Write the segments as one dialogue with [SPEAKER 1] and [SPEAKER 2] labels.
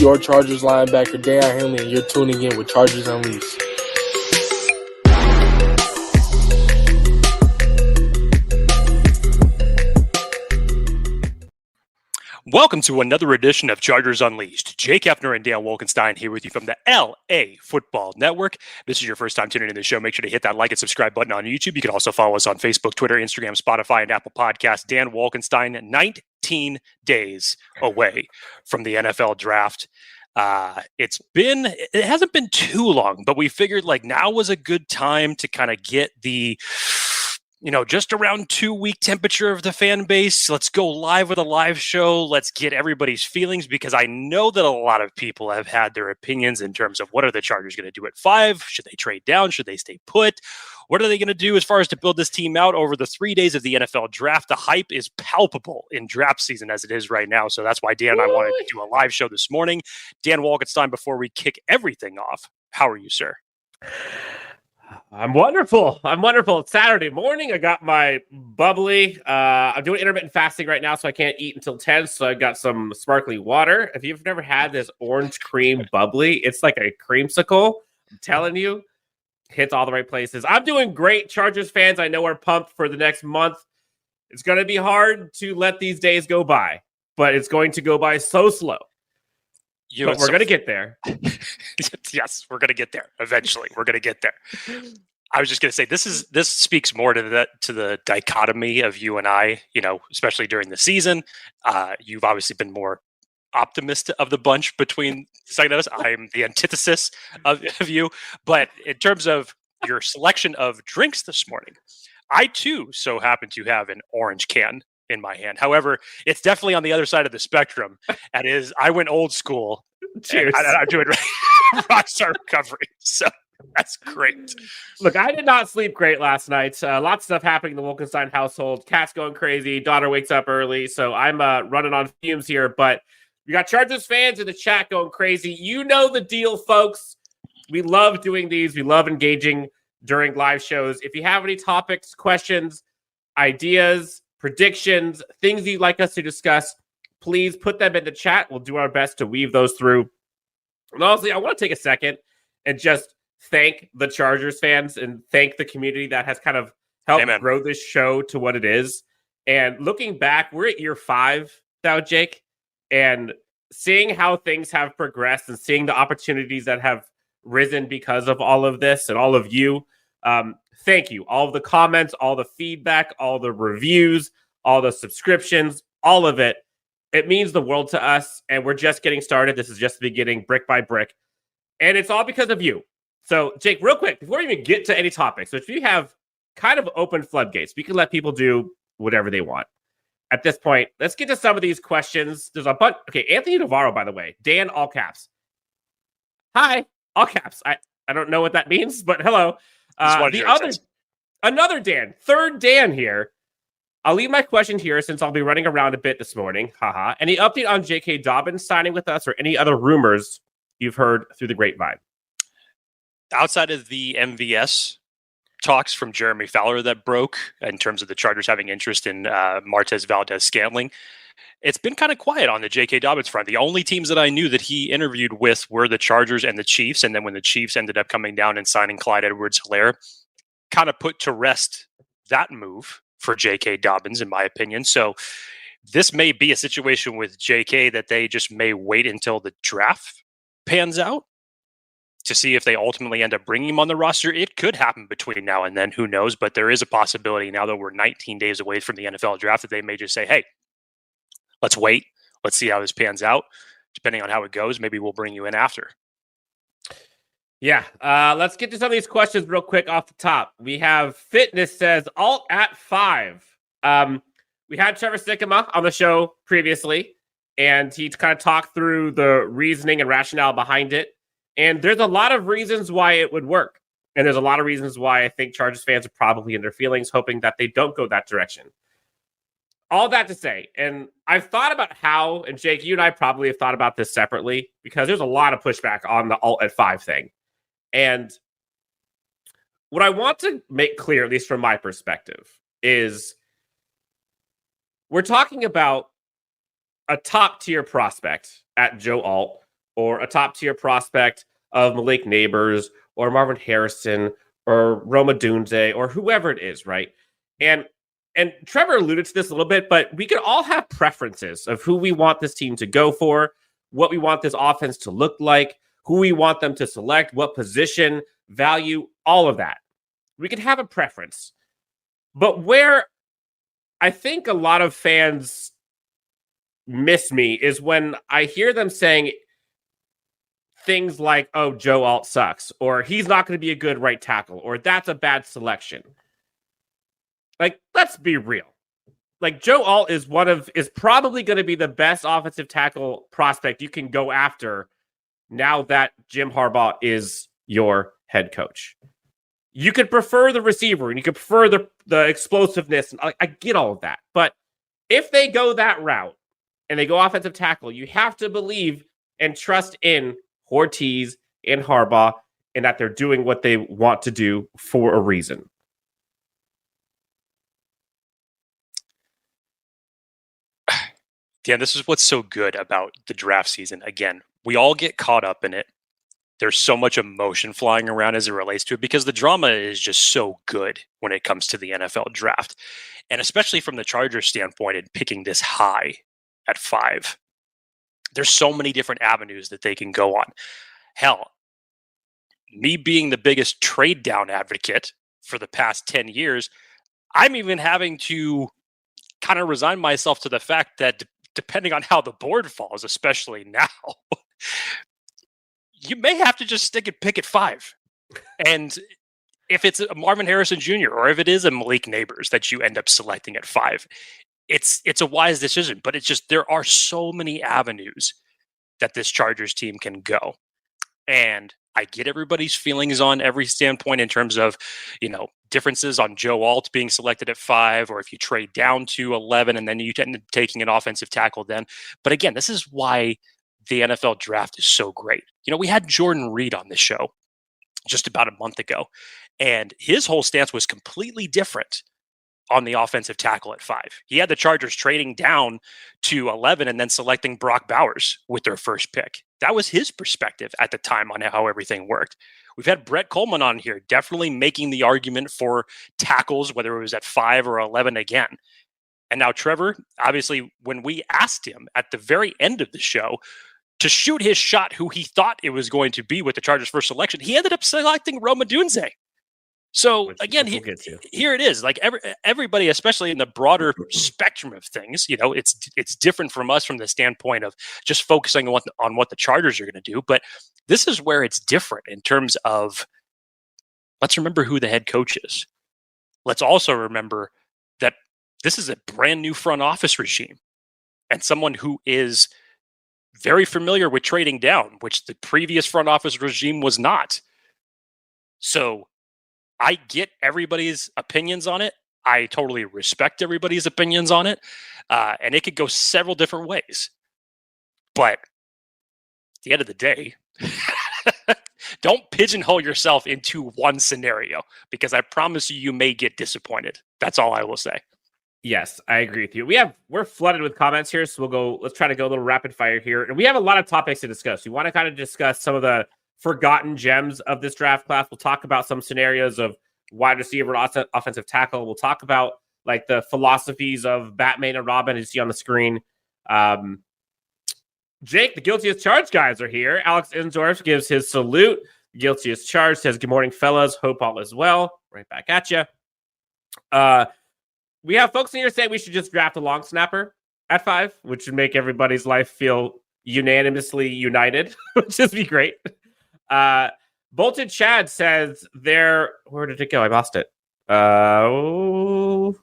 [SPEAKER 1] your Chargers linebacker, Daiyan Henley, and you're tuning in with Chargers Unleashed.
[SPEAKER 2] Welcome to another edition of Chargers Unleashed. Jake Hefner and Daiyan Wolkenstein here with you from the LAFB Network. If this is your first time tuning into the show, make sure to hit that like and subscribe button on YouTube. You can also follow us on Facebook, Twitter, Instagram, Spotify, and Apple Podcasts. Daiyan Wolkenstein, 19 days away from the NFL draft. It hasn't been too long, but we figured like now was a good time to kind of get the just around 2-week temperature of the fan base. Let's go live with a live show. Let's get everybody's feelings, because I know that a lot of people have had their opinions in terms of what are the Chargers going to do at 5? Should they trade down? Should they stay put? What are they going to do as far as to build this team out over the 3 days of the NFL draft? The hype is palpable in draft season as it is right now. So that's why Dan and I wanted to do a live show this morning. Daiyan Wolkenstein, before we kick everything off, how are you, sir?
[SPEAKER 3] I'm wonderful. It's Saturday morning. I got my bubbly. I'm doing intermittent fasting right now, so I can't eat until 10. So I got some sparkling water. If you've never had this orange cream bubbly, it's like a creamsicle. I'm telling you, hits all the right places. I'm doing great. Chargers fans, I know, are pumped for the next month. It's going to be hard to let these days go by, but it's going to go by so slow. But we're going to get there.
[SPEAKER 2] Yes, we're going to get there. Eventually, we're going to get there. I was just going to say, this speaks more to the dichotomy of you and I, especially during the season. You've obviously been more optimistic of the bunch between the second of us. I'm the antithesis of you. But in terms of your selection of drinks this morning, I too so happen to have an orange can in my hand. However, it's definitely on the other side of the spectrum. That is, I went old school.
[SPEAKER 3] Cheers.
[SPEAKER 2] I'm doing rockstar recovery. So that's great.
[SPEAKER 3] Look, I did not sleep great last night. Lots of stuff happening in the Wolkenstein household. Cat's going crazy. Daughter wakes up early. So I'm running on fumes here. But we got Chargers fans in the chat going crazy. You know the deal, folks. We love doing these. We love engaging during live shows. If you have any topics, questions, ideas, predictions, things you'd like us to discuss, please put them in the chat. We'll do our best to weave those through. And honestly, I want to take a second and just thank the Chargers fans and thank the community that has kind of helped grow this show to what it is. And looking back, we're at year 5 now, Jake, and seeing how things have progressed and seeing the opportunities that have risen because of all of this and all of you. Thank you. All of the comments, all the feedback, all the reviews, all the subscriptions, all of it. It means the world to us, and we're just getting started. This is just the beginning, brick by brick. And it's all because of you. So, Jake, real quick, before we even get to any topics, so if you have kind of open floodgates, we can let people do whatever they want. At this point, let's get to some of these questions. There's a bunch. Okay, Anthony Navarro, by the way. Dan, all caps. Hi, all caps. I don't know what that means, but hello. Another Dan, third Dan here. I'll leave my question here since I'll be running around a bit this morning. Haha. Any update on J.K. Dobbins signing with us or any other rumors you've heard through the grapevine?
[SPEAKER 2] Outside of the MVS talks from Jeremy Fowler that broke in terms of the Chargers having interest in Martez Valdez-Scantling, it's been kind of quiet on the J.K. Dobbins front. The only teams that I knew that he interviewed with were the Chargers and the Chiefs. And then when the Chiefs ended up coming down and signing Clyde Edwards-Helaire, kind of put to rest that move for J.K. Dobbins, in my opinion. So this may be a situation with J.K. that they just may wait until the draft pans out to see if they ultimately end up bringing him on the roster. It could happen between now and then. Who knows? But there is a possibility now that we're 19 days away from the NFL draft that they may just say, hey, let's wait. Let's see how this pans out. Depending on how it goes, maybe we'll bring you in after.
[SPEAKER 3] Yeah, let's get to some of these questions real quick off the top. We have Fitness says, alt at 5. We had Trevor Sikkema on the show previously, and he kind of talked through the reasoning and rationale behind it. And there's a lot of reasons why it would work. And there's a lot of reasons why I think Chargers fans are probably in their feelings, hoping that they don't go that direction. All that to say, and I've thought about how, and Jake, you and I probably have thought about this separately, because there's a lot of pushback on the alt at 5 thing. And what I want to make clear, at least from my perspective, is we're talking about a top tier prospect at Joe Alt or a top tier prospect of Malik Neighbors or Marvin Harrison or Rome Odunzzze or whoever it is, right? And Trevor alluded to this a little bit, but we could all have preferences of who we want this team to go for, what we want this offense to look like, who we want them to select, what position, value, all of that. We could have a preference. But where I think a lot of fans miss me is when I hear them saying things like, oh, Joe Alt sucks, or he's not going to be a good right tackle, or that's a bad selection. Like, let's be real. Like, Joe Alt is probably going to be the best offensive tackle prospect you can go after now that Jim Harbaugh is your head coach. You could prefer the receiver and you could prefer the explosiveness. And I get all of that. But if they go that route and they go offensive tackle, you have to believe and trust in Ortiz and Harbaugh and that they're doing what they want to do for a reason.
[SPEAKER 2] Yeah, this is what's so good about the draft season. Again, we all get caught up in it. There's so much emotion flying around as it relates to it because the drama is just so good when it comes to the NFL draft. And especially from the Chargers standpoint and picking this high at 5. There's so many different avenues that they can go on. Hell, me being the biggest trade down advocate for the past 10 years, I'm even having to kind of resign myself to the fact that depending on how the board falls, especially now, you may have to just stick and pick at 5. And if it's a Marvin Harrison Jr. or if it is a Malik Neighbors that you end up selecting at 5, it's a wise decision. But it's just there are so many avenues that this Chargers team can go. And I get everybody's feelings on every standpoint in terms of, differences on Joe Alt being selected at 5, or if you trade down to 11 and then you end up taking an offensive tackle then. But again, this is why the NFL draft is so great. We had Jordan Reed on this show just about a month ago, and his whole stance was completely different on the offensive tackle at 5. He had the Chargers trading down to 11 and then selecting Brock Bowers with their first pick. That was his perspective at the time on how everything worked. We've had Brett Coleman on here definitely making the argument for tackles, whether it was at 5 or 11 again. And now Trevor, obviously, when we asked him at the very end of the show to shoot his shot who he thought it was going to be with the Chargers' first selection, he ended up selecting Rome Odunzzze. So again, here it is. Like everybody, especially in the broader spectrum of things, it's different from us from the standpoint of just focusing on what the Chargers are going to do. But this is where it's different in terms of, let's remember who the head coach is. Let's also remember that this is a brand new front office regime and someone who is very familiar with trading down, which the previous front office regime was not. So I get everybody's opinions on it. I totally respect everybody's opinions on it. And it could go several different ways. But at the end of the day, don't pigeonhole yourself into one scenario, because I promise you may get disappointed. That's all I will say.
[SPEAKER 3] Yes, I agree with you. We're flooded with comments here, so let's try to go a little rapid fire here. And we have a lot of topics to discuss. We want to kind of discuss some of the forgotten gems of this draft class. We'll talk about some scenarios of wide receiver, offensive tackle. We'll talk about like the philosophies of Batman and Robin, as you see on the screen. Jake, the Guilty as Charged guys are here. Alex Insdorf gives his salute. Guilty as Charged says, good morning, fellas. Hope all is well. Right back at you. We have folks in here saying we should just draft a long snapper at 5, which would make everybody's life feel unanimously united, which would be great. Bolted Chad says where did it go? I lost it. There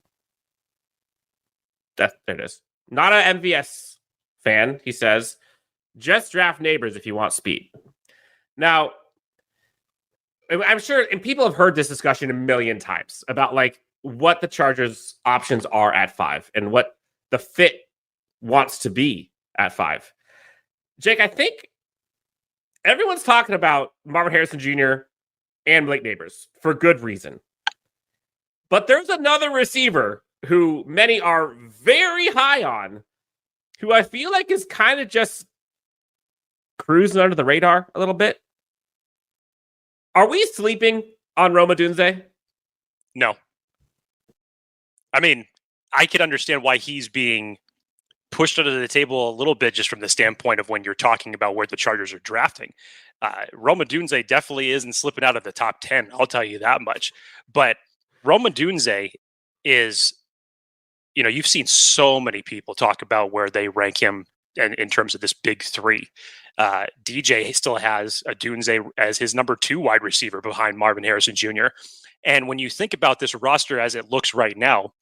[SPEAKER 3] it is. Not an MVS fan, he says. Just draft Neighbors if you want speed. Now, I'm sure, and people have heard this discussion a million times about like what the Chargers' options are at 5 and what the fit wants to be at 5. Jake, I think everyone's talking about Marvin Harrison Jr. and Blake Neighbors for good reason. But there's another receiver who many are very high on, who I feel like is kind of just cruising under the radar a little bit. Are we sleeping on Odunzzze?
[SPEAKER 2] No. I mean, I could understand why he's being pushed under the table a little bit just from the standpoint of when you're talking about where the Chargers are drafting. Odunzzze definitely isn't slipping out of the top 10. I'll tell you that much. But Odunzzze is, you've seen so many people talk about where they rank him in terms of this big three. DJ still has Odunzzze as his number 2 wide receiver behind Marvin Harrison Jr. And when you think about this roster as it looks right now,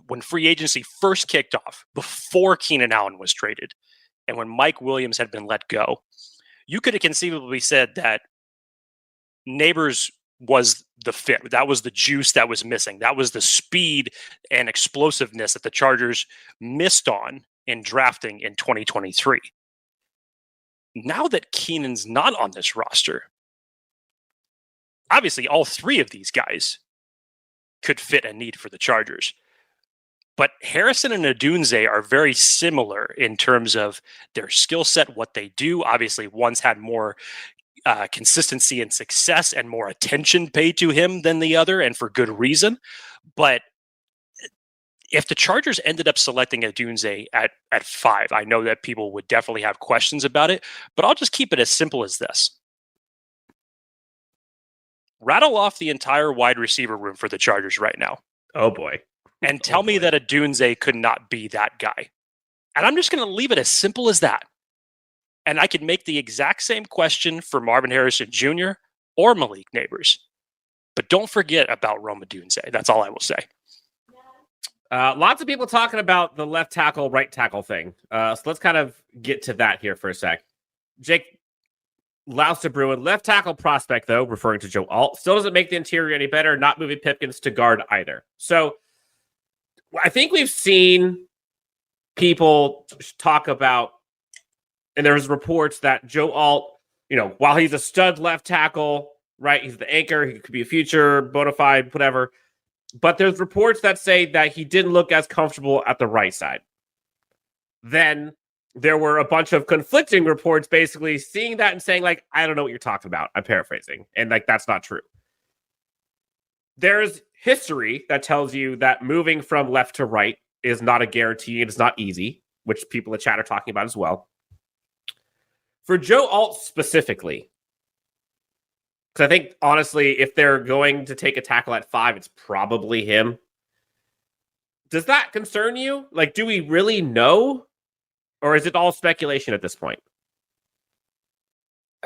[SPEAKER 2] when free agency first kicked off, before Keenan Allen was traded, and when Mike Williams had been let go, you could have conceivably said that Neighbors was the fit. That was the juice that was missing. That was the speed and explosiveness that the Chargers missed on in drafting in 2023. Now that Keenan's not on this roster, obviously all 3 of these guys could fit a need for the Chargers. But Harrison and Odunzzze are very similar in terms of their skill set, what they do. Obviously, one's had more consistency and success and more attention paid to him than the other, and for good reason. But if the Chargers ended up selecting Odunzzze at 5, I know that people would definitely have questions about it, but I'll just keep it as simple as this. Rattle off the entire wide receiver room for the Chargers right now.
[SPEAKER 3] Oh, boy.
[SPEAKER 2] And tell me that Odunzzze could not be that guy. And I'm just going to leave it as simple as that. And I could make the exact same question for Marvin Harrison Jr. or Malik Neighbors. But don't forget about Odunzzze. That's all I will say.
[SPEAKER 3] Lots of people talking about the left tackle, right tackle thing. So let's kind of get to that here for a sec. Jake Louster Bruin, left tackle prospect, though, referring to Joe Alt, still doesn't make the interior any better, not moving Pipkins to guard either. So I think we've seen people talk about, and there was reports that Joe Alt, while he's a stud left tackle, right, he's the anchor, he could be a future, bona fide, whatever, but there's reports that say that he didn't look as comfortable at the right side. Then there were a bunch of conflicting reports basically seeing that and saying, like, I don't know what you're talking about. I'm paraphrasing. And, that's not true. There's history that tells you that moving from left to right is not a guarantee. It's not easy, which people in chat are talking about as well. For Joe Alt specifically, because I think, honestly, if they're going to take a tackle at 5, it's probably him. Does that concern you? Like, do we really know? Or is it all speculation at this point?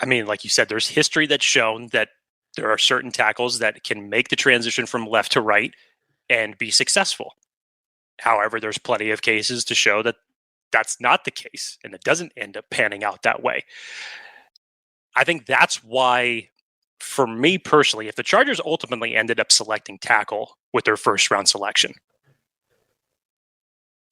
[SPEAKER 2] I mean, like you said, there's history that's shown that there are certain tackles that can make the transition from left to right and be successful. However, there's plenty of cases to show that that's not the case and it doesn't end up panning out that way. I think that's why, for me personally, if the Chargers ultimately ended up selecting tackle with their first round selection,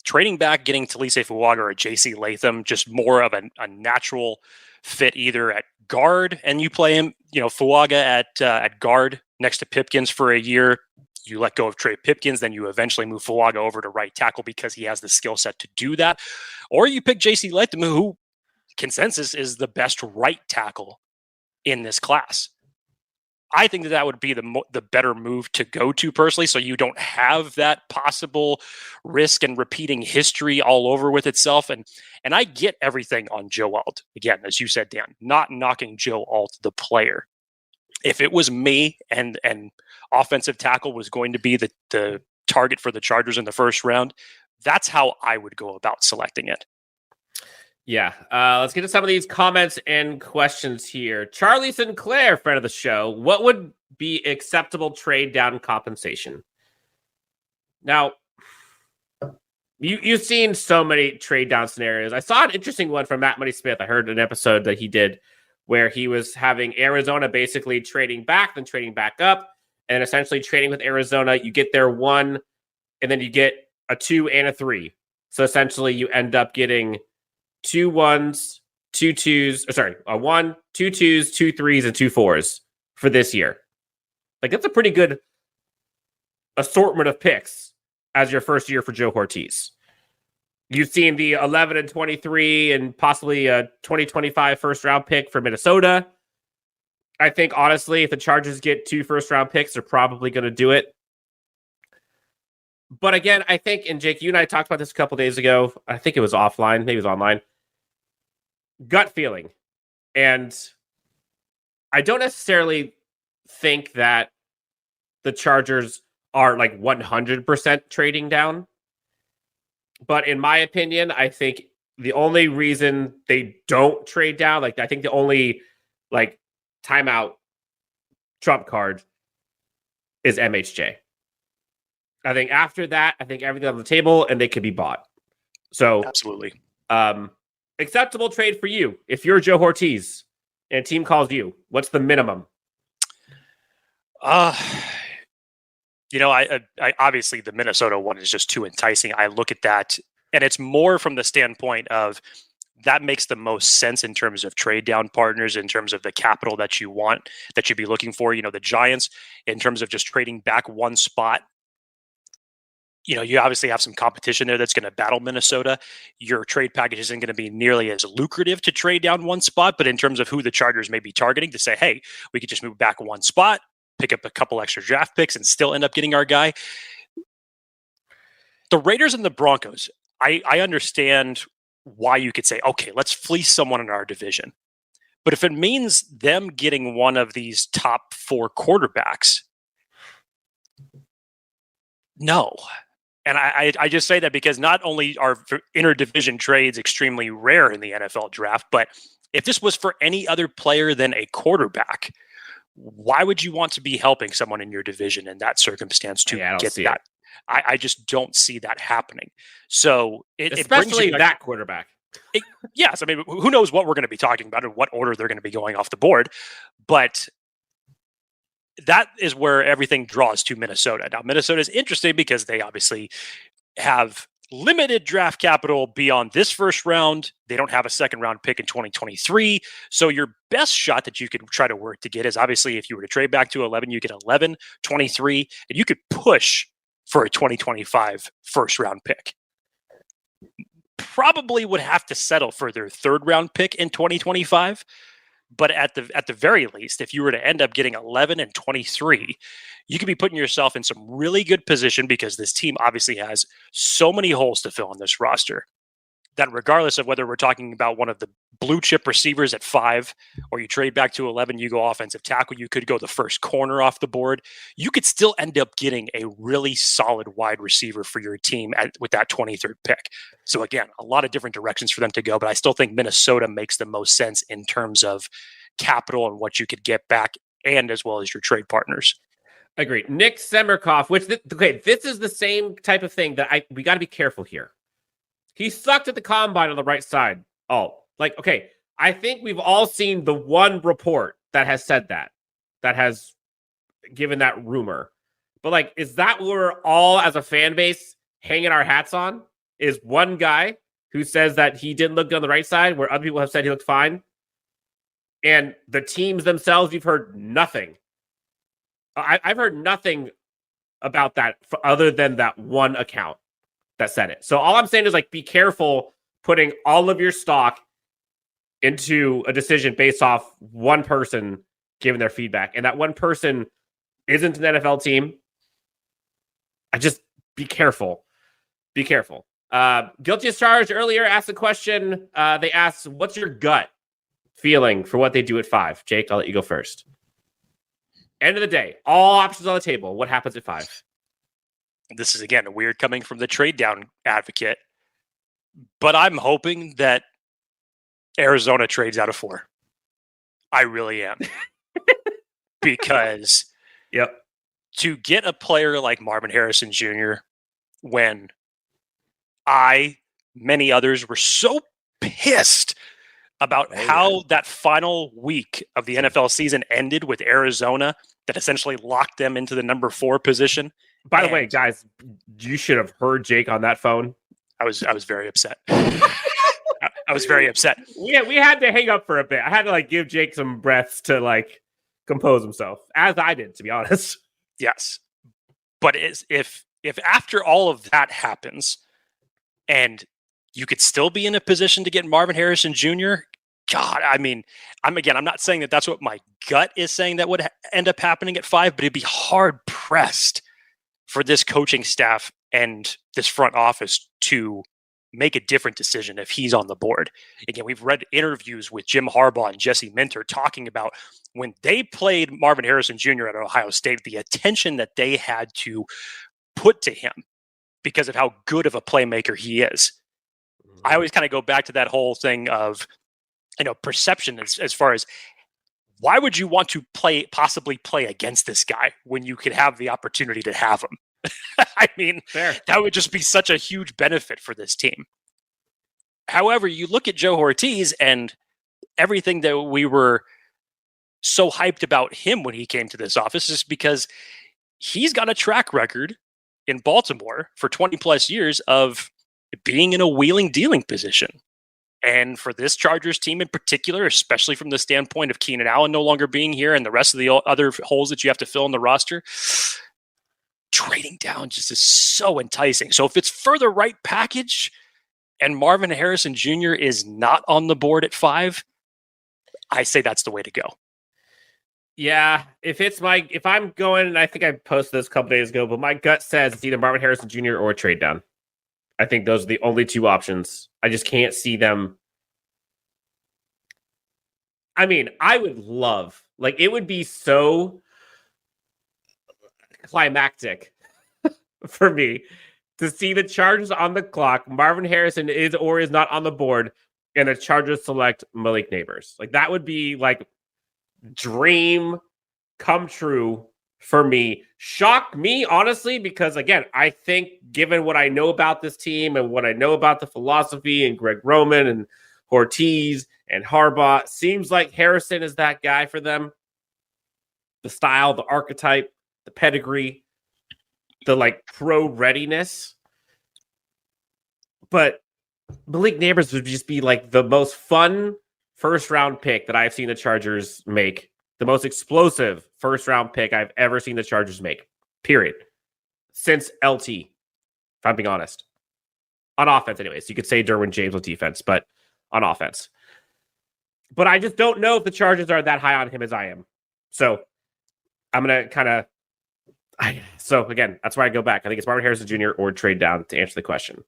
[SPEAKER 2] trading back, getting Talise Fuaga or J.C. Latham, just more of a natural fit either at guard, and you play him, Fuaga at guard next to Pipkins for a year. You let go of Trey Pipkins, then you eventually move Fuaga over to right tackle because he has the skill set to do that. Or you pick J.C. Latham, who consensus is the best right tackle in this class. I think that would be the better move to go to personally, so you don't have that possible risk and repeating history all over with itself. And I get everything on Joe Alt. Again, as you said, Dan, not knocking Joe Alt, the player. If it was me and offensive tackle was going to be the target for the Chargers in the first round, that's how I would go about selecting it.
[SPEAKER 3] Yeah, let's get to some of these comments and questions here. Charlie Sinclair, friend of the show, what would be acceptable trade down compensation? Now, you've seen so many trade down scenarios. I saw an interesting one from Matt Money Smith. I heard an episode that he did where he was having Arizona basically trading back, then trading back up, and essentially trading with Arizona. You get their 1, and then you get a 2 and a 3. So essentially you end up getting 2 1s, 2 2s, a 1, 2 2s, 2 3s, and 2 4s for this year. Like, that's a pretty good assortment of picks as your first year for Joe Ortiz. You've seen the 11 and 23 and possibly a 2025 first round pick for Minnesota. I think, honestly, if the Chargers get 2 first round picks, they're probably going to do it. But again, I think, and Jake, you and I talked about this a couple days ago. I think it was offline, maybe it was online. Gut feeling. And I don't necessarily think that the Chargers are like 100% trading down. But in my opinion, I think the only reason they don't trade down, like I think the only like timeout trump card is MHJ. I think after that, I think everything on the table and they could be bought. So
[SPEAKER 2] absolutely.
[SPEAKER 3] Acceptable trade for you. If you're Joe Ortiz and a team calls you, what's the minimum?
[SPEAKER 2] I obviously the Minnesota one is just too enticing. I look at that and it's more from the standpoint of that makes the most sense in terms of trade down partners, in terms of the capital that you want, that you'd be looking for. The Giants, in terms of just trading back one spot, you obviously have some competition there that's going to battle Minnesota. Your trade package isn't going to be nearly as lucrative to trade down one spot, but in terms of who the Chargers may be targeting to say, hey, we could just move back one spot, pick up a couple extra draft picks and still end up getting our guy. The Raiders and the Broncos, I understand why you could say, okay, let's fleece someone in our division. But if it means them getting one of these top 4 quarterbacks, no. And I just say that because not only are interdivision trades extremely rare in the NFL draft, but if this was for any other player than a quarterback, why would you want to be helping someone in your division in that circumstance to get that? I just don't see that happening. So
[SPEAKER 3] especially that quarterback.
[SPEAKER 2] Yes. I mean, who knows what we're going to be talking about and what order they're going to be going off the board. But that is where everything draws to Minnesota. Now, Minnesota is interesting because they obviously have limited draft capital beyond this first round. They don't have a second round pick in 2023. So your best shot that you could try to work to get is obviously if you were to trade back to 11, you get 11, 23, and you could push for a 2025 first round pick. Probably would have to settle for their third round pick in 2025. But at the very least, if you were to end up getting 11 and 23, you could be putting yourself in some really good position because this team obviously has so many holes to fill on this roster that regardless of whether we're talking about one of the blue chip receivers at 5 or you trade back to 11, you go offensive tackle, you could go the first corner off the board. You could still end up getting a really solid wide receiver for your team with that 23rd pick. So again, a lot of different directions for them to go, but I still think Minnesota makes the most sense in terms of capital and what you could get back and as well as your trade partners.
[SPEAKER 3] Agreed. Nick Semerkoff, this is the same type of thing that we got to be careful here. He sucked at the combine on the right side. I think we've all seen the one report that has said that has given that rumor. But is that what we're all as a fan base hanging our hats on? Is one guy who says that he didn't look good on the right side where other people have said he looked fine? And the teams themselves, we've heard nothing. I've heard nothing about that other than that one account that said it. So all I'm saying is be careful putting all of your stock into a decision based off one person giving their feedback. And that one person isn't an NFL team. Be careful. Be careful. Guilty as charged earlier asked a question. They asked, what's your gut feeling for what they do at 5? Jake, I'll let you go first. End of the day, all options on the table. What happens at 5?
[SPEAKER 2] This is, again, weird coming from the trade down advocate, but I'm hoping that Arizona trades out of 4. I really am. Because to get a player like Marvin Harrison Jr., when many others were so pissed about how that final week of the NFL season ended with Arizona that essentially locked them into the number 4 position.
[SPEAKER 3] By the way, guys, you should have heard Jake on that phone.
[SPEAKER 2] I was very upset. I was very upset.
[SPEAKER 3] Yeah, we had to hang up for a bit. I had to give Jake some breaths to compose himself, as I did, to be honest.
[SPEAKER 2] Yes, but if after all of that happens, and you could still be in a position to get Marvin Harrison Jr. God, I mean, I'm not saying that that's what my gut is saying that would end up happening at 5, but it'd be hard pressed for this coaching staff and this front office to make a different decision if he's on the board. Again, we've read interviews with Jim Harbaugh and Jesse Minter talking about when they played Marvin Harrison Jr. at Ohio State, the attention that they had to put to him because of how good of a playmaker he is. I always kind of go back to that whole thing of, perception as far as why would you want to possibly play against this guy when you could have the opportunity to have him? I mean,
[SPEAKER 3] Fair.
[SPEAKER 2] That would just be such a huge benefit for this team. However, you look at Joe Ortiz and everything that we were so hyped about him when he came to this office is because he's got a track record in Baltimore for 20 plus years of being in a wheeling dealing position. And for this Chargers team in particular, especially from the standpoint of Keenan Allen no longer being here and the rest of the other holes that you have to fill in the roster, trading down just is so enticing. So if it's for the right package and Marvin Harrison Jr. is not on the board at 5, I say that's the way to go.
[SPEAKER 3] Yeah, if I'm going, and I think I posted this a couple days ago, but my gut says it's either Marvin Harrison Jr. or a trade down. I think those are the only two options. I just can't see them. I mean, I would love, it would be so climactic for me to see the Chargers on the clock. Marvin Harrison is or is not on the board, and the Chargers select Malik Neighbors. That would be dream come true for me. Shock me, honestly, because again, I think given what I know about this team and what I know about the philosophy and Greg Roman and Ortiz and Harbaugh, seems like Harrison is that guy for them. The style, the archetype, the pedigree, the pro readiness. But Malik Neighbors would just be the most fun first round pick that I've seen the Chargers make. The most explosive first round pick I've ever seen the Chargers make. Period. Since LT, if I'm being honest. On offense, anyways. You could say Derwin James with defense, but on offense. But I just don't know if the Chargers are that high on him as I am. So I'm going to kind of... So again, that's why I go back. I think it's Marvin Harrison Jr. or trade down to answer the question.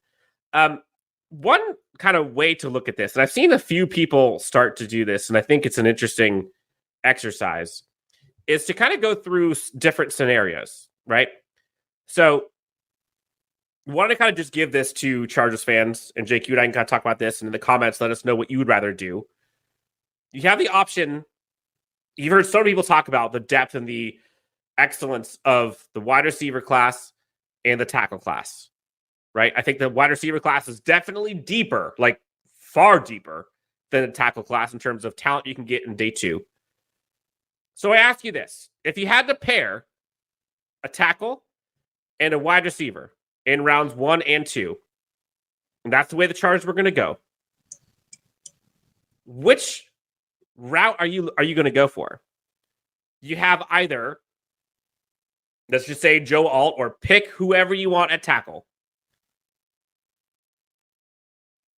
[SPEAKER 3] One kind of way to look at this, and I've seen a few people start to do this, and I think it's an interesting exercise, is to kind of go through different scenarios, right? So I want to kind of just give this to Chargers fans, and Jake, you and I can kind of talk about this, and in the comments, let us know what you would rather do. You have the option, you've heard so many people talk about the depth and the excellence of the wide receiver class and the tackle class, right? I think the wide receiver class is definitely deeper, far deeper than the tackle class in terms of talent you can get in day 2. So I ask you this. If you had to pair a tackle and a wide receiver in rounds 1 and 2, and that's the way the Chargers were going to go, which route are you going to go for? You have either, let's just say Joe Alt, or pick whoever you want at tackle,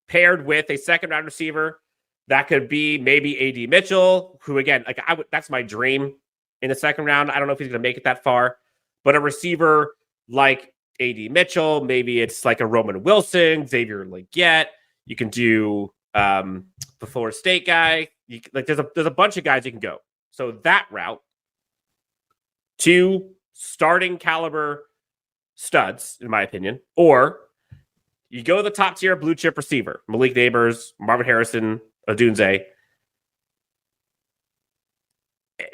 [SPEAKER 3] paired with a second round receiver. That could be maybe A.D. Mitchell, who again, that's my dream in the second round. I don't know if he's going to make it that far, but a receiver like A.D. Mitchell, maybe it's a Roman Wilson, Xavier Legette. You can do the Florida State guy. There's a bunch of guys you can go. So that route, 2 starting caliber studs, in my opinion, or you go the top tier blue chip receiver, Malik Neighbors, Marvin Harrison, Odunzzze,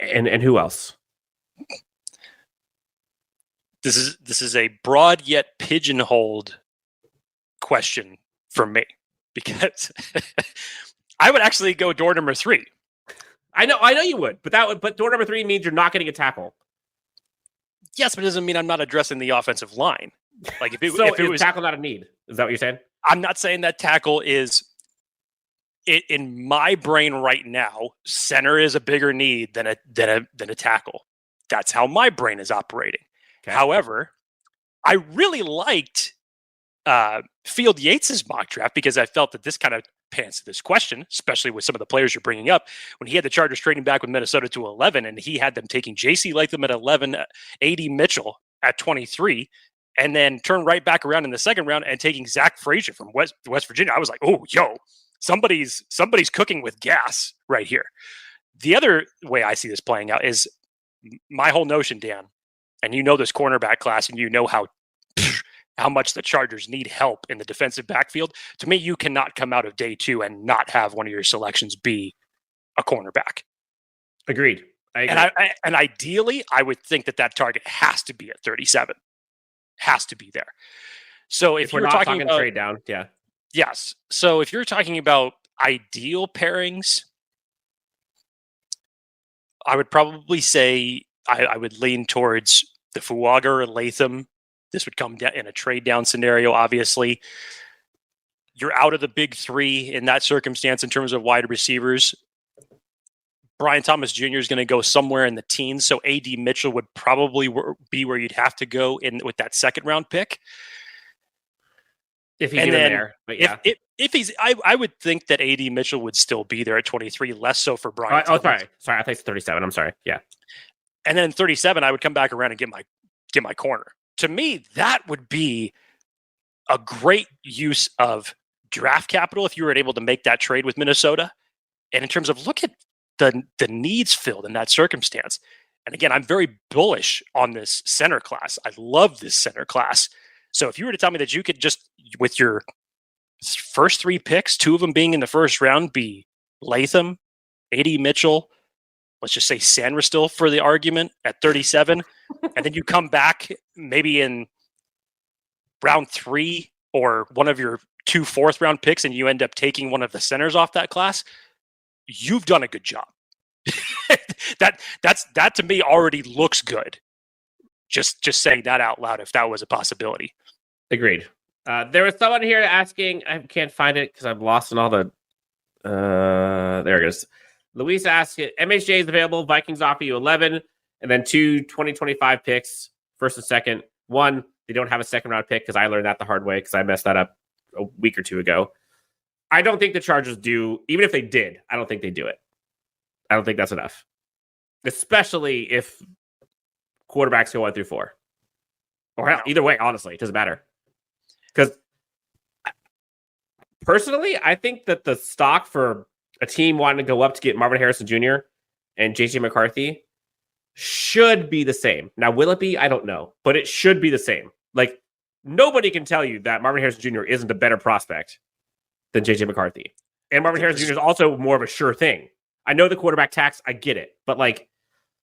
[SPEAKER 3] and who else?
[SPEAKER 2] This is a broad yet pigeonholed question for me, because I would actually go door number 3.
[SPEAKER 3] I know you would, but door number 3 means you're not getting a tackle.
[SPEAKER 2] Yes, but it doesn't mean I'm not addressing the offensive line. If it was
[SPEAKER 3] tackle not a need, is that what you're saying?
[SPEAKER 2] I'm not saying that tackle is. In my brain right now, center is a bigger need than a tackle. That's how my brain is operating. Okay. However, I really liked Field Yates's mock draft because I felt that this kind of pants to this question, especially with some of the players you're bringing up. When he had the Chargers trading back with Minnesota to 11, and he had them taking J.C. Latham at 11, A.D. Mitchell at 23, and then turn right back around in the second round and taking Zach Frazier from West Virginia. I was like, oh, yo, somebody's cooking with gas right here. The other way I see this playing out is my whole notion, Dan, and you know this cornerback class, and you know how much the Chargers need help in the defensive backfield. To me, you cannot come out of day 2 and not have one of your selections be a cornerback.
[SPEAKER 3] Agreed.
[SPEAKER 2] And ideally, I would think that target has to be at 37. Has to be there. So if
[SPEAKER 3] we're
[SPEAKER 2] you're
[SPEAKER 3] not
[SPEAKER 2] talking about
[SPEAKER 3] trade down, yeah.
[SPEAKER 2] Yes. So if you're talking about ideal pairings, I would probably say I would lean towards the Fuaga or Latham. This would come in a trade down scenario, obviously. You're out of the big 3 in that circumstance in terms of wide receivers. Brian Thomas Jr. is going to go somewhere in the teens, so A.D. Mitchell would probably be where you'd have to go with that second round pick.
[SPEAKER 3] If he's there. But yeah.
[SPEAKER 2] If he's, I would think that A.D. Mitchell would still be there at 23, less so for Brian Thomas.
[SPEAKER 3] Sorry. I think it's 37. I'm sorry. Yeah.
[SPEAKER 2] And then 37, I would come back around and get my corner. To me, that would be a great use of draft capital if you were able to make that trade with Minnesota. And in terms of look at the needs filled in that circumstance. And again, I'm very bullish on this center class. I love this center class. So if you were to tell me that you could just, with your first 3 picks, 2 of them being in the first round, be Latham, A.D. Mitchell, let's just say Sandra still for the argument at 37, and then you come back maybe in round 3 or one of your 2 fourth round picks and you end up taking one of the centers off that class, you've done a good job. that to me already looks good. Just saying that out loud, if that was a possibility.
[SPEAKER 3] Agreed. There was someone here asking, I can't find it because I've lost in all the there it is. Luis asked, MHJ is available. Vikings offer you 11 and then 2 2025 picks, first and second. 1, they don't have a second round pick because I learned that the hard way because I messed that up a week or 2 ago. I don't think the Chargers do. Even if they did, I don't think they do it. I don't think that's enough. Especially if quarterbacks go 1 through 4. Or hell, either way, honestly, it doesn't matter. Because personally, I think that the stock for a team wanting to go up to get Marvin Harrison Jr. and J.J. McCarthy should be the same. Now, will it be? I don't know. But it should be the same. Like, nobody can tell you that Marvin Harrison Jr. isn't a better prospect than J.J. McCarthy. And Marvin Harrison Jr. is also more of a sure thing. I know the quarterback tax. I get it. But, like,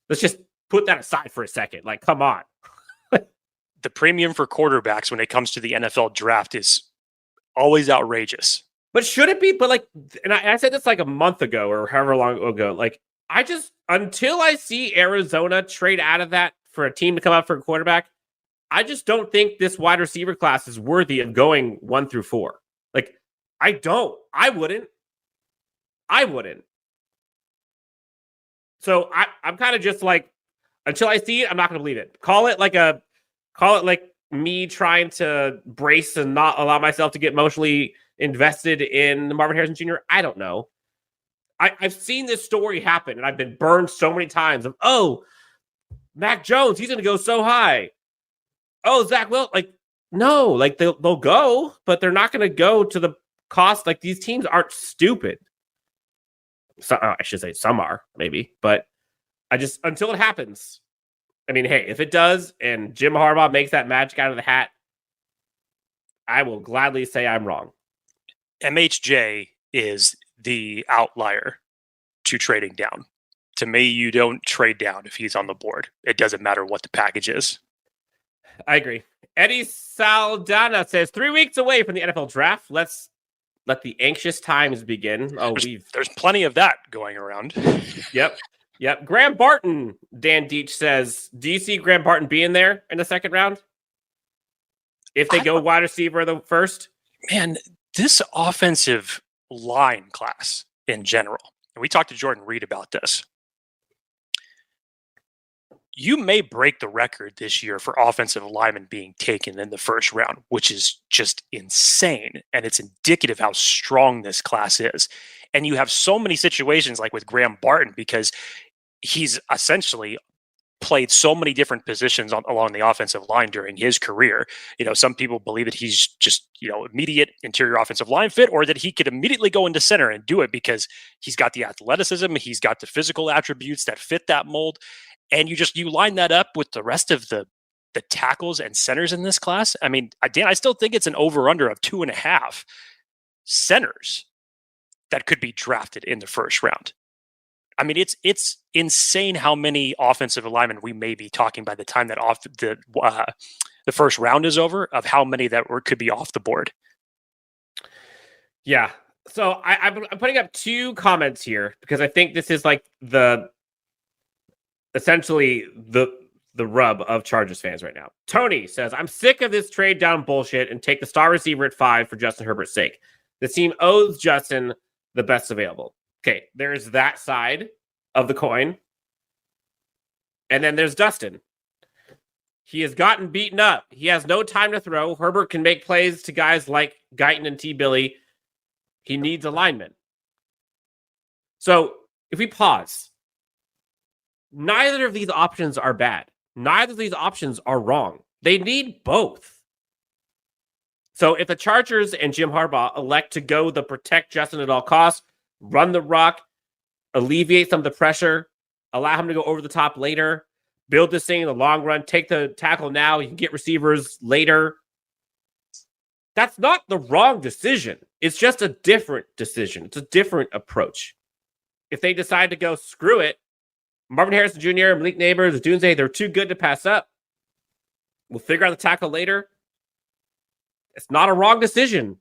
[SPEAKER 3] let's just put that aside for a second. Like, come on.
[SPEAKER 2] The premium for quarterbacks when it comes to the NFL draft is always outrageous.
[SPEAKER 3] But should it be? But like, and I said this like a month ago or however long ago, like I just, until I see Arizona trade out of that for a team to come out for a quarterback, I just don't think this wide receiver class is worthy of going 1 through 4. Like, I wouldn't. So I'm kind of just like, until I see it, I'm not going to believe it. Call it like me trying to brace and not allow myself to get emotionally invested in Marvin Harrison Jr. I don't know. I've seen this story happen, and I've been burned so many times of, oh, Mac Jones, he's going to go so high. Oh, Zach Will, like, no, like they'll go, but they're not going to go to the cost. Like, these teams aren't stupid. So, I should say some are, maybe, but until it happens, I mean, hey, if it does and Jim Harbaugh makes that magic out of the hat, I will gladly say I'm wrong.
[SPEAKER 2] MHJ is the outlier to trading down. To me, you don't trade down if he's on the board. It doesn't matter what the package is.
[SPEAKER 3] I agree. Eddie Saldana says 3 weeks away from the NFL draft. Let's let the anxious times begin. Oh,
[SPEAKER 2] there's plenty of that going around.
[SPEAKER 3] Yep. Graham Barton, Dan Deach says, do you see Graham Barton being there in the second round? If they go wide receiver the first?
[SPEAKER 2] Man, this offensive line class in general, and we talked to Jordan Reed about this. you may break the record this year for offensive linemen being taken in the first round, which is just insane. And it's indicative how strong this class is. And you have so many situations like with Graham Barton, because he's essentially played so many different positions along the offensive line during his career. Some people believe that he's just, immediate interior offensive line fit, or that he could immediately go into center and do it because he's got the athleticism, he's got the physical attributes that fit that mold. And you line that up with the rest of the tackles and centers in this class. I mean, Dan, I still think it's an over-under of 2.5 centers that could be drafted in the first round. I mean, it's insane how many offensive linemen we may be talking by the time that the first round is over, of how many that could be off the board.
[SPEAKER 3] Yeah. So I'm putting up 2 comments here because I think this is like essentially the rub of Chargers fans right now. Tony says, I'm sick of this trade down bullshit and take the star receiver at 5 for Justin Herbert's sake. The team owes Justin the best available. Okay, there's that side of the coin. And then there's Dustin. He has gotten beaten up. He has no time to throw. Herbert can make plays to guys like Guyton and T. Billy. He needs alignment. So if we pause, neither of these options are bad. Neither of these options are wrong. They need both. So if the Chargers and Jim Harbaugh elect to go the protect Justin at all costs, run the rock, alleviate some of the pressure, allow him to go over the top later, build this thing in the long run, take the tackle now, you can get receivers later. That's not the wrong decision. It's just a different decision. It's a different approach. If they decide to go, screw it, Marvin Harrison Jr., Malik Neighbors, Odunzzze, they're too good to pass up. We'll figure out the tackle later. It's not a wrong decision.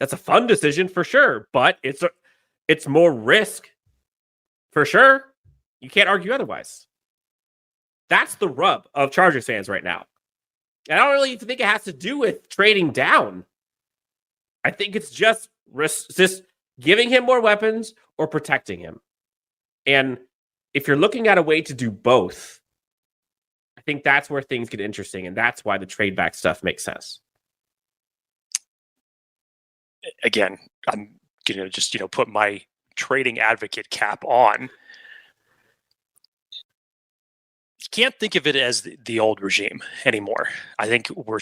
[SPEAKER 3] That's a fun decision for sure, but it's more risk for sure. You can't argue otherwise. That's the rub of Chargers fans right now. And I don't really think it has to do with trading down. I think it's just giving him more weapons or protecting him. And if you're looking at a way to do both, I think that's where things get interesting. And that's why the trade back stuff makes sense.
[SPEAKER 2] Again, I'm going to just, put my trading advocate cap on. You can't think of it as the old regime anymore. I think we're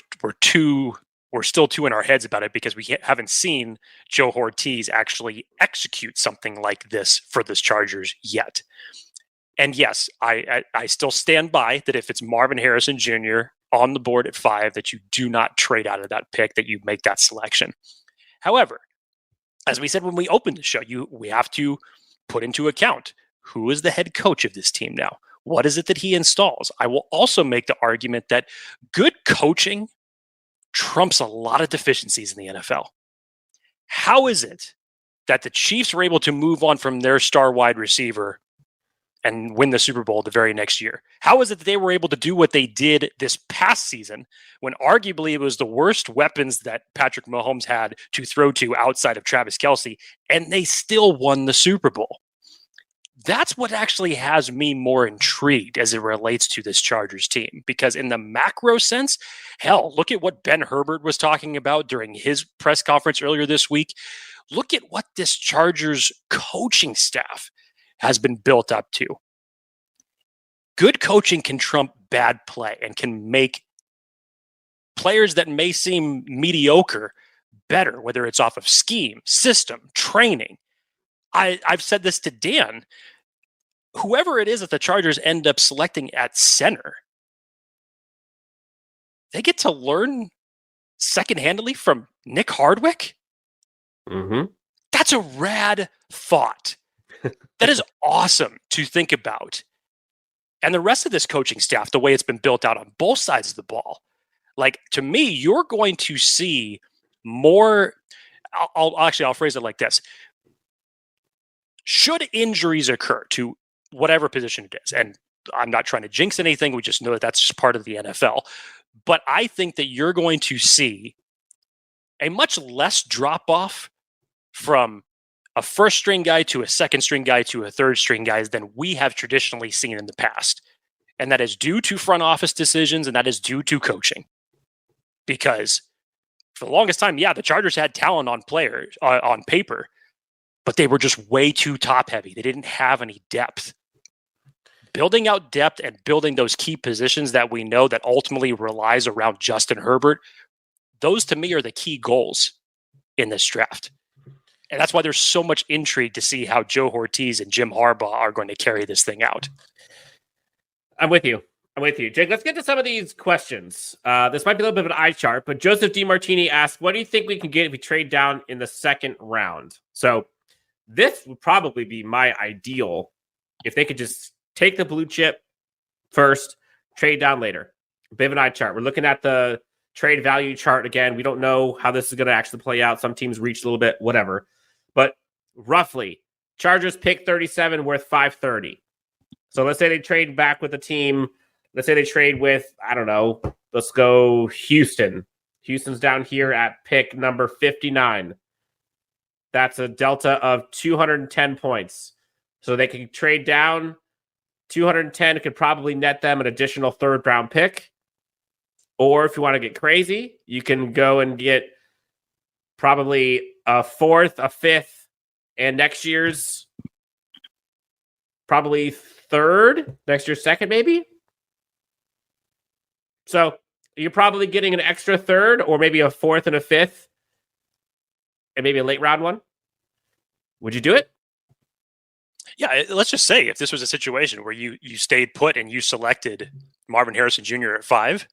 [SPEAKER 2] still too in our heads about it because we haven't seen Joe Ortiz actually execute something like this for this Chargers yet. And yes, I still stand by that if it's Marvin Harrison Jr. on the board at 5, that you do not trade out of that pick, that you make that selection. However, as we said when we opened the show, we have to put into account who is the head coach of this team now. What is it that he installs? I will also make the argument that good coaching trumps a lot of deficiencies in the NFL. How is it that the Chiefs were able to move on from their star wide receiver and win the Super Bowl the very next year? How is it that they were able to do what they did this past season when arguably it was the worst weapons that Patrick Mahomes had to throw to outside of Travis Kelce, and they still won the Super Bowl? That's what actually has me more intrigued as it relates to this Chargers team, because in the macro sense, hell, look at what Ben Herbert was talking about during his press conference earlier this week. Look at what this Chargers coaching staff has been built up to. Good coaching can trump bad play and can make players that may seem mediocre better, whether it's off of scheme, system, training. I've said this to Dan. Whoever it is that the Chargers end up selecting at center, they get to learn second-handedly from Nick Hardwick.
[SPEAKER 3] Mm-hmm.
[SPEAKER 2] That's a rad thought. That is awesome to think about. And the rest of this coaching staff, the way it's been built out on both sides of the ball, like, to me, you're going to see more. I'll phrase it like this. Should injuries occur to whatever position it is, and I'm not trying to jinx anything, we just know that that's just part of the NFL, but I think that you're going to see a much less drop-off from a first-string guy to a second-string guy to a third-string guy than we have traditionally seen in the past. And that is due to front office decisions, and that is due to coaching. Because for the longest time, the Chargers had talent on on paper, but they were just way too top heavy. They didn't have any depth. Building out depth and building those key positions that we know that ultimately relies around Justin Herbert, those to me are the key goals in this draft. And that's why there's so much intrigue to see how Joe Ortiz and Jim Harbaugh are going to carry this thing out.
[SPEAKER 3] I'm with you. Jake, let's get to some of these questions. This might be a little bit of an eye chart, but Joseph DiMartini asked, what do you think we can get if we trade down in the second round? So this would probably be my ideal if they could just take the blue chip first, trade down later. A bit of an eye chart. We're looking at the trade value chart again. We don't know how this is going to actually play out. Some teams reach a little bit, whatever. But roughly, Chargers pick 37 worth 530. So let's say they trade back with a team. Let's say they trade with, I don't know, let's go Houston. Houston's down here at pick number 59. That's a delta of 210 points. So they can trade down. 210 could probably net them an additional third round pick. Or if you want to get crazy, you can go and get probably a fourth, a fifth, and next year's probably third, next year's second, maybe. So you're probably getting an extra third or maybe a fourth and a fifth and maybe a late round one. Would you do it?
[SPEAKER 2] Yeah, let's just say if this was a situation where you stayed put and you selected Marvin Harrison Jr. at 5,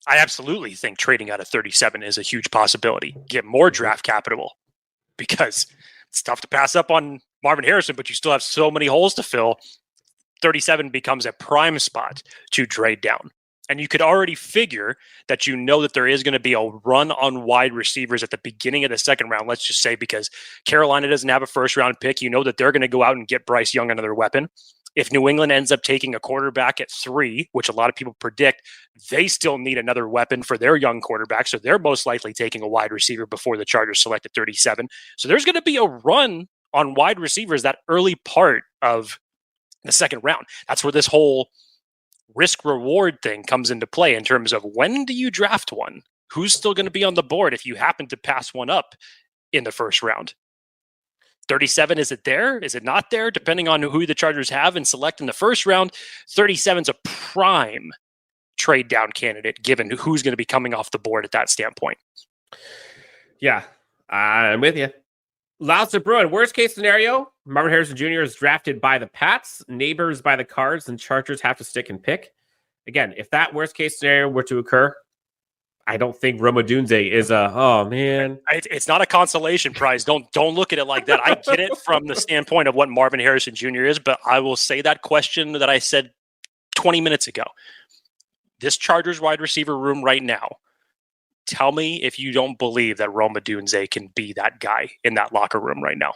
[SPEAKER 2] I absolutely think trading out of 37 is a huge possibility. Get more draft capital because it's tough to pass up on Marvin Harrison, but you still have so many holes to fill. 37 becomes a prime spot to trade down. And you could already figure that you know that there is going to be a run on wide receivers at the beginning of the second round, let's just say, because Carolina doesn't have a first-round pick. You know that they're going to go out and get Bryce Young another weapon. If New England ends up taking a quarterback at 3, which a lot of people predict, they still need another weapon for their young quarterback, so they're most likely taking a wide receiver before the Chargers select at 37. So there's going to be a run on wide receivers that early part of the second round. That's where this whole risk-reward thing comes into play in terms of when do you draft one? Who's still going to be on the board if you happen to pass one up in the first round? 37, is it there? Is it not there? Depending on who the Chargers have and select in the first round, 37 is a prime trade down candidate given who's going to be coming off the board at that standpoint.
[SPEAKER 3] Yeah, I'm with you. Louser Bruin, worst case scenario, Marvin Harrison Jr. is drafted by the Pats, neighbors by the Cards, and Chargers have to stick and pick. Again, if that worst case scenario were to occur, I don't think Odunzzze is
[SPEAKER 2] It's not a consolation prize. Don't look at it like that. I get it from the standpoint of what Marvin Harrison Jr. is, but I will say that question that I said 20 minutes ago. This Chargers wide receiver room right now, tell me if you don't believe that Odunzzze can be that guy in that locker room right now.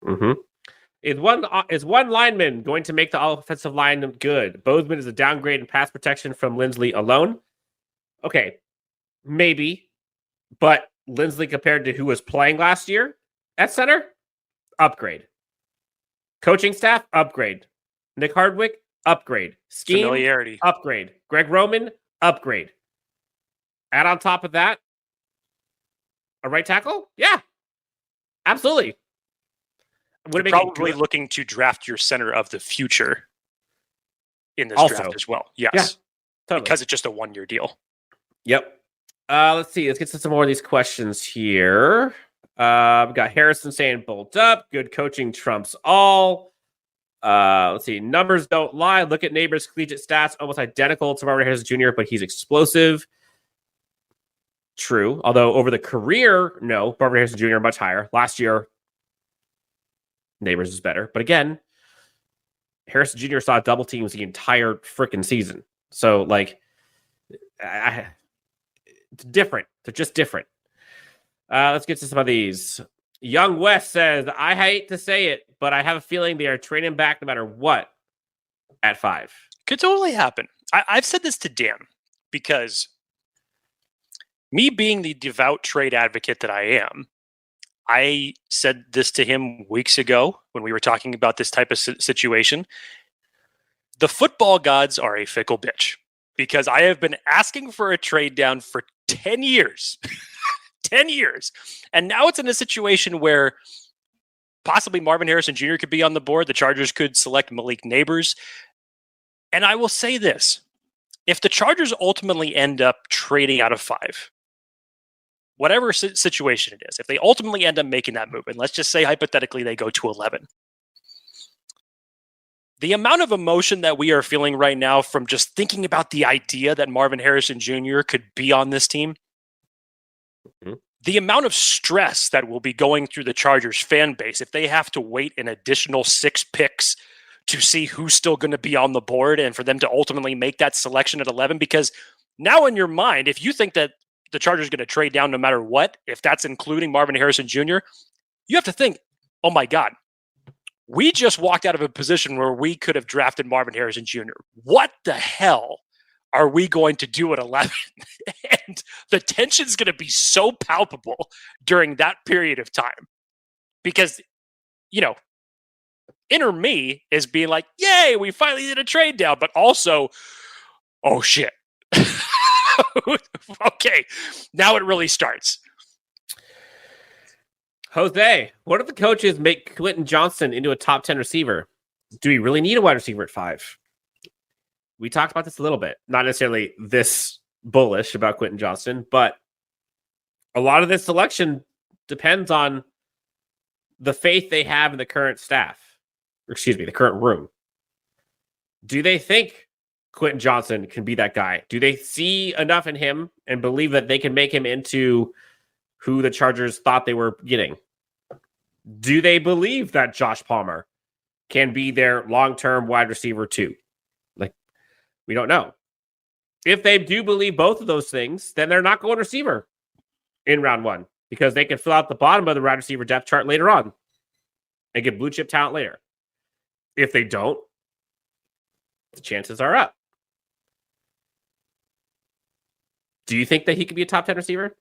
[SPEAKER 3] Mm-hmm. Is one lineman going to make the offensive line good? Bozeman is a downgrade in pass protection from Linsley alone. Okay, maybe, but Linsley compared to who was playing last year at center, upgrade. Coaching staff, upgrade. Nick Hardwick, upgrade. Scheme,
[SPEAKER 2] familiarity,
[SPEAKER 3] upgrade. Greg Roman, upgrade. Add on top of that, a right tackle? Yeah, absolutely.
[SPEAKER 2] You're probably looking to draft your center of the future in this draft as well. Yes, yeah, totally. Because it's just a 1-year deal.
[SPEAKER 3] Yep. Let's see. Let's get to some more of these questions here. We got Harrison saying bolt up. Good coaching trumps all. Let's see. Numbers don't lie. Look at Neighbors' collegiate stats. Almost identical to Marvin Harrison Jr., but he's explosive. True. Although over the career, no. Marvin Harrison Jr. much higher. Last year, Neighbors is better. But again, Harrison Jr. saw double teams the entire freaking season. So, like, it's different. They're just different. Let's get to some of these. Young West says, I hate to say it, but I have a feeling they are trading back no matter what at 5.
[SPEAKER 2] Could totally happen. I've said this to Dan because me being the devout trade advocate that I am, I said this to him weeks ago when we were talking about this type of situation. The football gods are a fickle bitch because I have been asking for a trade down for 10 years. 10 years. And now it's in a situation where possibly Marvin Harrison Jr. could be on the board. The Chargers could select Malik Neighbors. And I will say this. If the Chargers ultimately end up trading out of 5, whatever situation it is, if they ultimately end up making that move, and let's just say hypothetically they go to 11, the amount of emotion that we are feeling right now from just thinking about the idea that Marvin Harrison Jr. could be on this team, the amount of stress that will be going through the Chargers fan base if they have to wait an additional 6 picks to see who's still going to be on the board and for them to ultimately make that selection at 11. Because now in your mind, if you think that the Chargers are going to trade down no matter what, if that's including Marvin Harrison Jr., you have to think, oh my God, we just walked out of a position where we could have drafted Marvin Harrison Jr. What the hell are we going to do at 11? And the tension's going to be so palpable during that period of time because, inner me is being like, yay, we finally did a trade down, but also, oh shit. Okay, now it really starts.
[SPEAKER 3] Jose, what if the coaches make Quentin Johnston into a top 10 receiver? Do we really need a wide receiver at 5? We talked about this a little bit. Not necessarily this bullish about Quentin Johnston, but a lot of this selection depends on the faith they have in the current staff. Or excuse me, the current room. Do they think Quentin Johnston can be that guy? Do they see enough in him and believe that they can make him into who the Chargers thought they were getting? Do they believe that Josh Palmer can be their long-term wide receiver too? We don't know. If they do believe both of those things, then they're not going receiver in round 1 because they can fill out the bottom of the wide receiver depth chart later on and get blue chip talent later. If they don't, the chances are up. Do you think that he could be a top 10 receiver?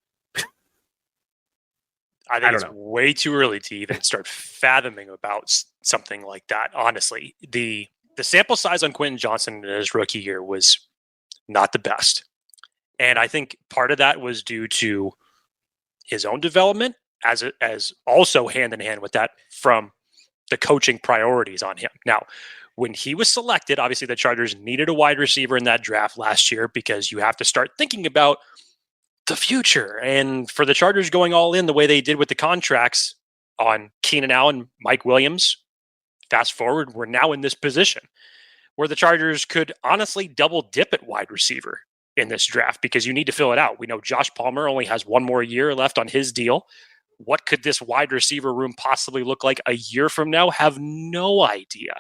[SPEAKER 2] I think it's way too early to even start fathoming about something like that. Honestly, the sample size on Quentin Johnston in his rookie year was not the best. And I think part of that was due to his own development as also hand in hand with that from the coaching priorities on him. Now, when he was selected, obviously the Chargers needed a wide receiver in that draft last year because you have to start thinking about the future. And for the Chargers going all in the way they did with the contracts on Keenan Allen, Mike Williams, fast forward, we're now in this position where the Chargers could honestly double dip at wide receiver in this draft because you need to fill it out. We know Josh Palmer only has 1 more year left on his deal. What could this wide receiver room possibly look like a year from now? Have no idea.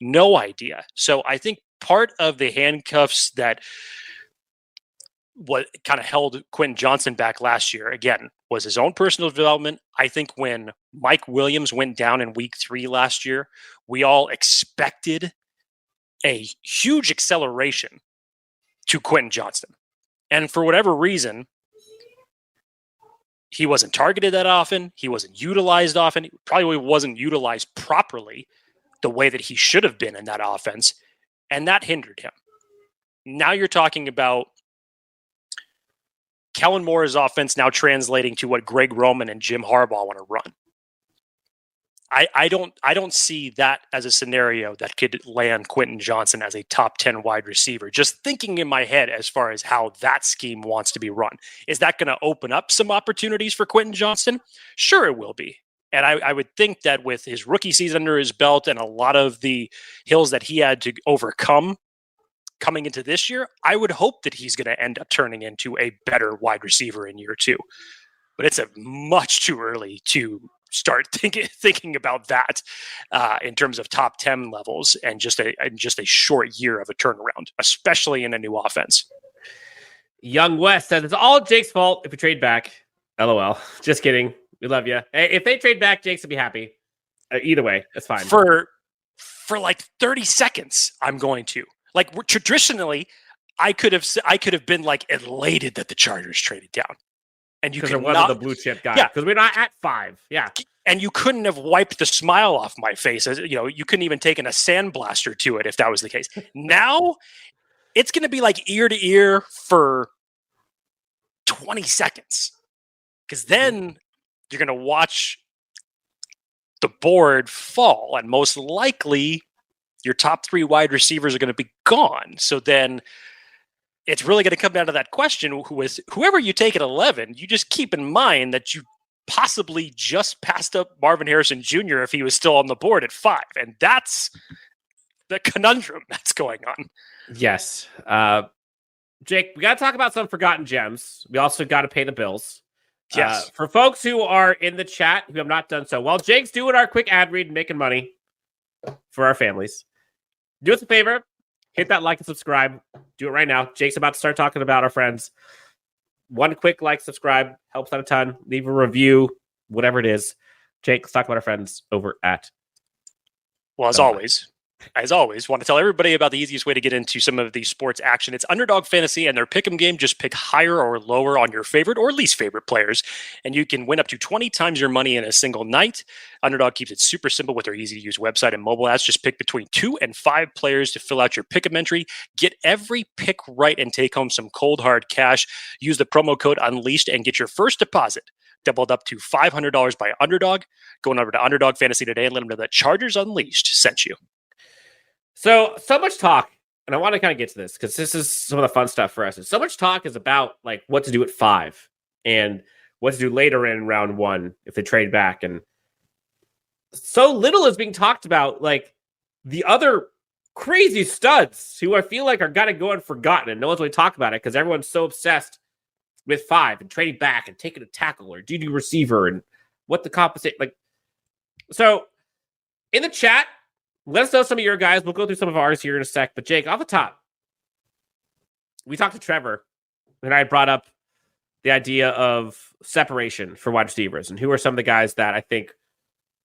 [SPEAKER 2] No idea. So I think part of the handcuffs that what kind of held Quentin Johnston back last year, again, was his own personal development. I think when Mike Williams went down in week 3 last year, we all expected a huge acceleration to Quentin Johnston. And for whatever reason, he wasn't targeted that often. He wasn't utilized often. He probably wasn't utilized properly the way that he should have been in that offense. And that hindered him. Now you're talking about Kellen Moore's offense now translating to what Greg Roman and Jim Harbaugh want to run. I don't see that as a scenario that could land Quentin Johnston as a top 10 wide receiver. Just thinking in my head as far as how that scheme wants to be run. Is that going to open up some opportunities for Quentin Johnston? Sure, it will be. And I would think that with his rookie season under his belt and a lot of the hills that he had to overcome coming into this year, I would hope that he's going to end up turning into a better wide receiver in year 2. But it's much too early to start thinking about that in terms of top 10 levels and just a short year of a turnaround, especially in a new offense.
[SPEAKER 3] Young West says it's all Jake's fault if we trade back. LOL. Just kidding. We love you. Hey, if they trade back, Jake's will be happy. Either way, that's fine.
[SPEAKER 2] For like 30 seconds, I'm going to. Like traditionally, I could have been like elated that the Chargers traded down. And you
[SPEAKER 3] because
[SPEAKER 2] could
[SPEAKER 3] they're one of the blue chip guys.
[SPEAKER 2] Yeah.
[SPEAKER 3] Because we're not at 5. Yeah.
[SPEAKER 2] And you couldn't have wiped the smile off my face. As you know, you couldn't even taken a sandblaster to it if that was the case. Now it's going to be like ear to ear for 20 seconds. Because then you're going to watch the board fall, and most likely your top 3 wide receivers are going to be gone. So then it's really going to come down to that question: whoever you take at 11, you just keep in mind that you possibly just passed up Marvin Harrison Jr. if he was still on the board at 5, and that's the conundrum that's going on.
[SPEAKER 3] Yes, Jake, we got to talk about some forgotten gems. We also got to pay the bills.
[SPEAKER 2] Yes.
[SPEAKER 3] For folks who are in the chat who have not done so, while Jake's doing our quick ad read and making money for our families, do us a favor, hit that like and subscribe. Do it right now. Jake's about to start talking about our friends. One quick like, subscribe, helps out a ton. Leave a review, whatever it is. Jake, let's talk about our friends over at...
[SPEAKER 2] Well, as always, want to tell everybody about the easiest way to get into some of the sports action. It's Underdog Fantasy and their pick'em game. Just pick higher or lower on your favorite or least favorite players, and you can win up to 20 times your money in a single night. Underdog keeps it super simple with their easy-to-use website and mobile apps. Just pick between 2 and 5 players to fill out your pick'em entry. Get every pick right and take home some cold, hard cash. Use the promo code UNLEASHED and get your first deposit doubled up to $500 by Underdog. Going over to Underdog Fantasy today and let them know that Chargers Unleashed sent you.
[SPEAKER 3] So much talk, and I want to kind of get to this because this is some of the fun stuff for us. So much talk is about like what to do at 5 and what to do later in round 1 if they trade back. And so little is being talked about like the other crazy studs who I feel like are kind of going forgotten, and no one's really talking about it because everyone's so obsessed with 5 and trading back and taking a tackle or DD receiver and what the compensate like. So in the chat, let us know some of your guys. We'll go through some of ours here in a sec. But Jake, off the top, we talked to Trevor, and I brought up the idea of separation for wide receivers and who are some of the guys that I think,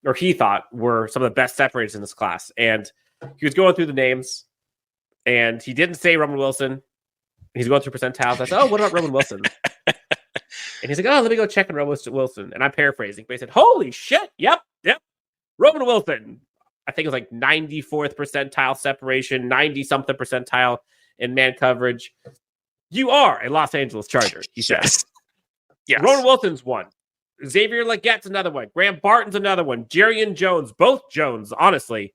[SPEAKER 3] or he thought, were some of the best separators in this class. And he was going through the names, and he didn't say Roman Wilson. He's going through percentiles. I said, oh, what about Roman Wilson? And he's like, oh, let me go check on Roman Wilson. And I'm paraphrasing, but he said, holy shit, yep, Roman Wilson. I think it was like 94th percentile separation, 90-something percentile in man coverage. You are a Los Angeles Charger, he says.
[SPEAKER 2] Yes.
[SPEAKER 3] Roman Wilson's one. Xavier Legette's another one. Graham Barton's another one. Jerrion Jones, both Jones, honestly.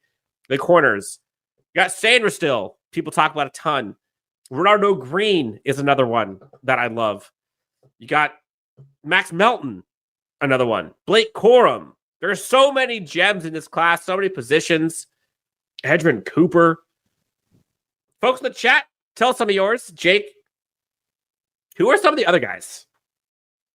[SPEAKER 3] The corners. You got Sandra still. People talk about a ton. Renardo Green is another one that I love. You got Max Melton, another one. Blake Corum. There are so many gems in this class, so many positions. Edgerrin Cooper. Folks in the chat, tell us some of yours. Jake, who are some of the other guys?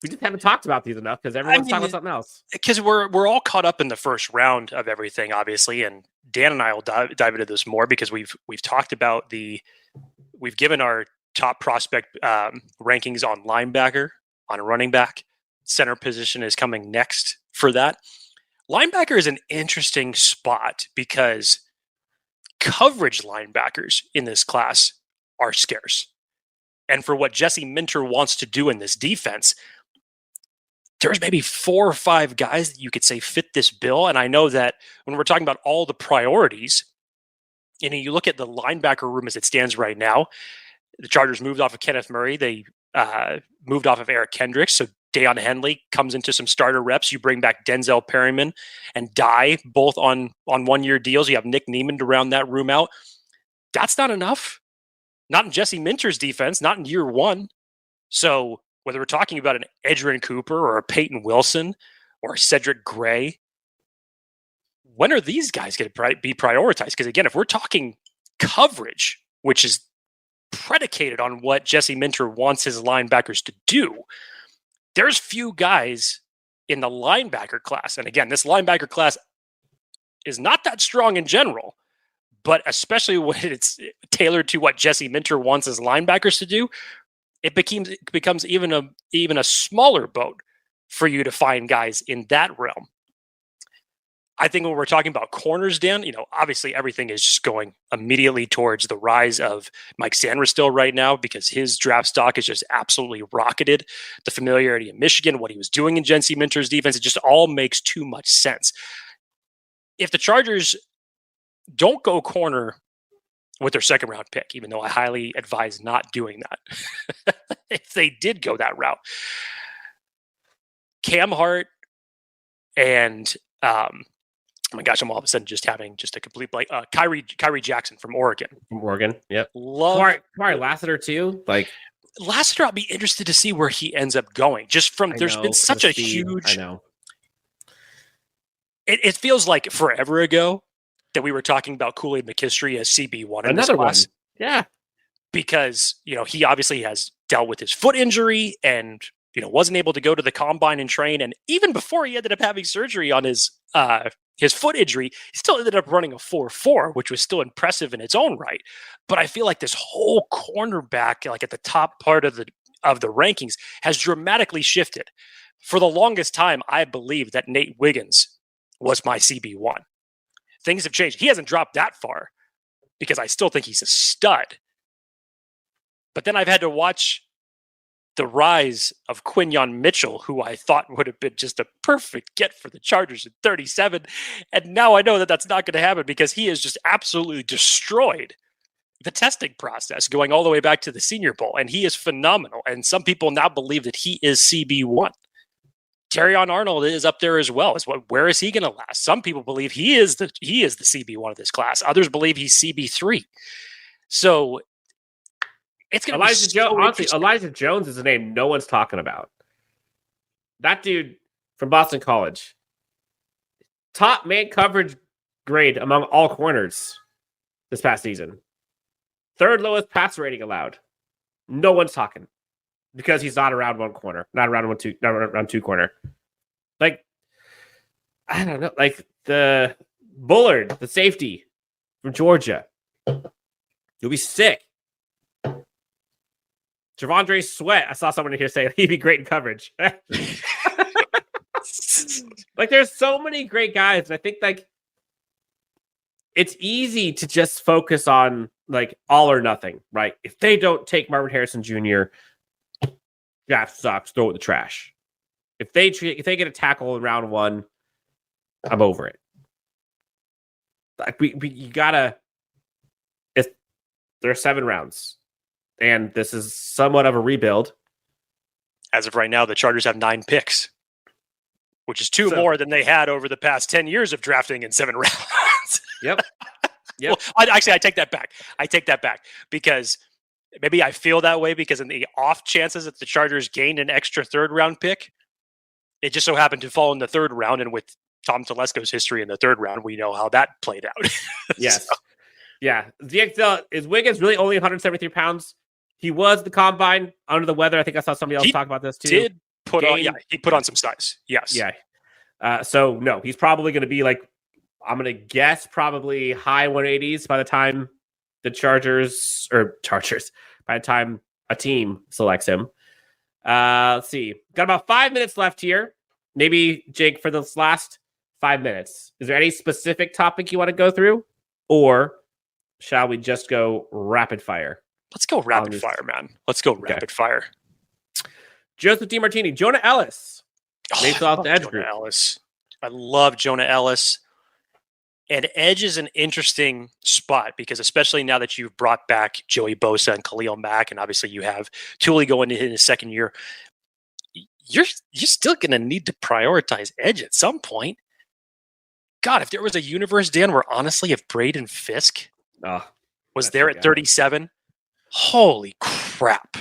[SPEAKER 3] We just haven't talked about these enough because everyone's talking about something else.
[SPEAKER 2] Because we're all caught up in the first round of everything, obviously, and Dan and I will dive into this more because we've talked about we've given our top prospect rankings on linebacker, on running back. Center position is coming next for that. Linebacker is an interesting spot because coverage linebackers in this class are scarce. And for what Jesse Minter wants to do in this defense, there's maybe 4 or 5 guys that you could say fit this bill. And I know that when we're talking about all the priorities, you look at the linebacker room as it stands right now, the Chargers moved off of Kenneth Murray. They moved off of Eric Kendricks. So Daiyan Henley comes into some starter reps. You bring back Denzel Perryman and Dye, both on 1-year deals. You have Nick Neiman to round that room out. That's not enough. Not in Jesse Minter's defense, not in year 1. So whether we're talking about an Edgerrin Cooper or a Peyton Wilson or a Cedric Gray, when are these guys going to be prioritized? Because again, if we're talking coverage, which is predicated on what Jesse Minter wants his linebackers to do, there's few guys in the linebacker class. And again, this linebacker class is not that strong in general, but especially when it's tailored to what Jesse Minter wants his linebackers to do, it becomes even a smaller boat for you to find guys in that realm. I think when we're talking about corners, Dan, obviously everything is just going immediately towards the rise of Mike Sanders right now because his draft stock is just absolutely rocketed. The familiarity of Michigan, what he was doing in Jency Minter's defense, it just all makes too much sense. If the Chargers don't go corner with their second round pick, even though I highly advise not doing that, if they did go that route, Cam Hart and oh my gosh, I'm all of a sudden just having a complete blank. Kyrie Jackson from Oregon.
[SPEAKER 3] Yep.
[SPEAKER 2] Love
[SPEAKER 3] Kamari Lassiter too. Like
[SPEAKER 2] Lassiter, I'll be interested to see where he ends up going. Just from there's been such a huge.
[SPEAKER 3] I know.
[SPEAKER 2] It feels like forever ago that we were talking about Kool-Aid McKistry as CB1 in this
[SPEAKER 3] Another
[SPEAKER 2] class.
[SPEAKER 3] one. Yeah.
[SPEAKER 2] Because he obviously has dealt with his foot injury and wasn't able to go to the combine and train. And even before he ended up having surgery on his foot injury, he still ended up running a 4.4, which was still impressive in its own right. But I feel like this whole cornerback, like at the top part of the rankings, has dramatically shifted. For the longest time, I believed that Nate Wiggins was my CB1. Things have changed. He hasn't dropped that far because I still think he's a stud. But then I've had to watch the rise of Quinyon Mitchell, who I thought would have been just a perfect get for the Chargers at 37. And now I know that that's not going to happen because he has just absolutely destroyed the testing process going all the way back to the Senior Bowl. And he is phenomenal. And some people now believe that he is CB1. Terrion Arnold is up there as well. Where is he going to last? Some people believe he is the CB1 of this class. Others believe he's CB3. So it's going to be so
[SPEAKER 3] honestly, Elijah Jones is a name no one's talking about. That dude from Boston College, top man coverage grade among all corners this past season. Third lowest pass rating allowed. No one's talking because he's not around one corner, not around two corner. Like, I don't know, like the Bullard, the safety from Georgia. You'll be sick. Javondre Sweat. I saw someone in here saying he'd be great in coverage. Like, there's so many great guys. And I think like it's easy to just focus on like all or nothing, right? If they don't take Marvin Harrison Jr., draft sucks, throw it in the trash. If they get a tackle in round one, I'm over it. Like you gotta. There are 7 rounds. And this is somewhat of a rebuild.
[SPEAKER 2] As of right now, the Chargers have 9 picks, which is 2 more than they had over the past 10 years of drafting in 7 rounds.
[SPEAKER 3] Yep.
[SPEAKER 2] Well, I take that back. I take that back because maybe I feel that way because in the off chances that the Chargers gained an extra 3rd round pick, it just so happened to fall in the 3rd round. And with Tom Telesco's history in the 3rd round, we know how that played out.
[SPEAKER 3] Yes. So. Yeah. Is Wiggins really only 173 pounds? He was the combine under the weather. I think I saw somebody else talk about this too.
[SPEAKER 2] He put on some size. Yes.
[SPEAKER 3] Yeah. So no, he's probably going to be like, I'm going to guess probably high 180s by the time the Chargers, by the time a team selects him. Let's see. Got about 5 minutes left here. Maybe, Jake, for this last 5 minutes, is there any specific topic you want to go through? Or shall we just go rapid fire?
[SPEAKER 2] Let's go rapid fire, man. Let's go rapid fire.
[SPEAKER 3] Joseph DiMartini, Jonah Ellis.
[SPEAKER 2] I love Jonah Ellis. And edge is an interesting spot because especially now that you've brought back Joey Bosa and Khalil Mack, and obviously you have Tuli going into his 2nd year, you're still going to need to prioritize edge at some point. God, if there was a universe, Dan, where honestly, if Braden Fisk was there at 37, holy crap.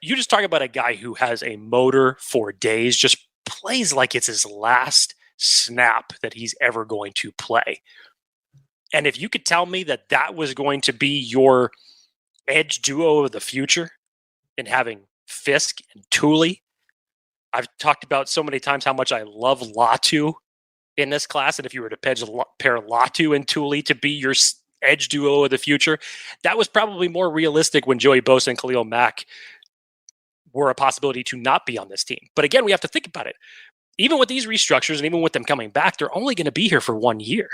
[SPEAKER 2] You just talk about a guy who has a motor for days, just plays like it's his last snap that he's ever going to play. And if you could tell me that was going to be your edge duo of the future in having Fisk and Tuli, I've talked about so many times how much I love Latu in this class. And if you were to pair Latu and Tuli to be your edge duo of the future, that was probably more realistic when Joey Bosa and Khalil Mack were a possibility to not be on this team. But again, we have to think about it. even with these restructures and even with them coming back, they're only going to be here for 1 year.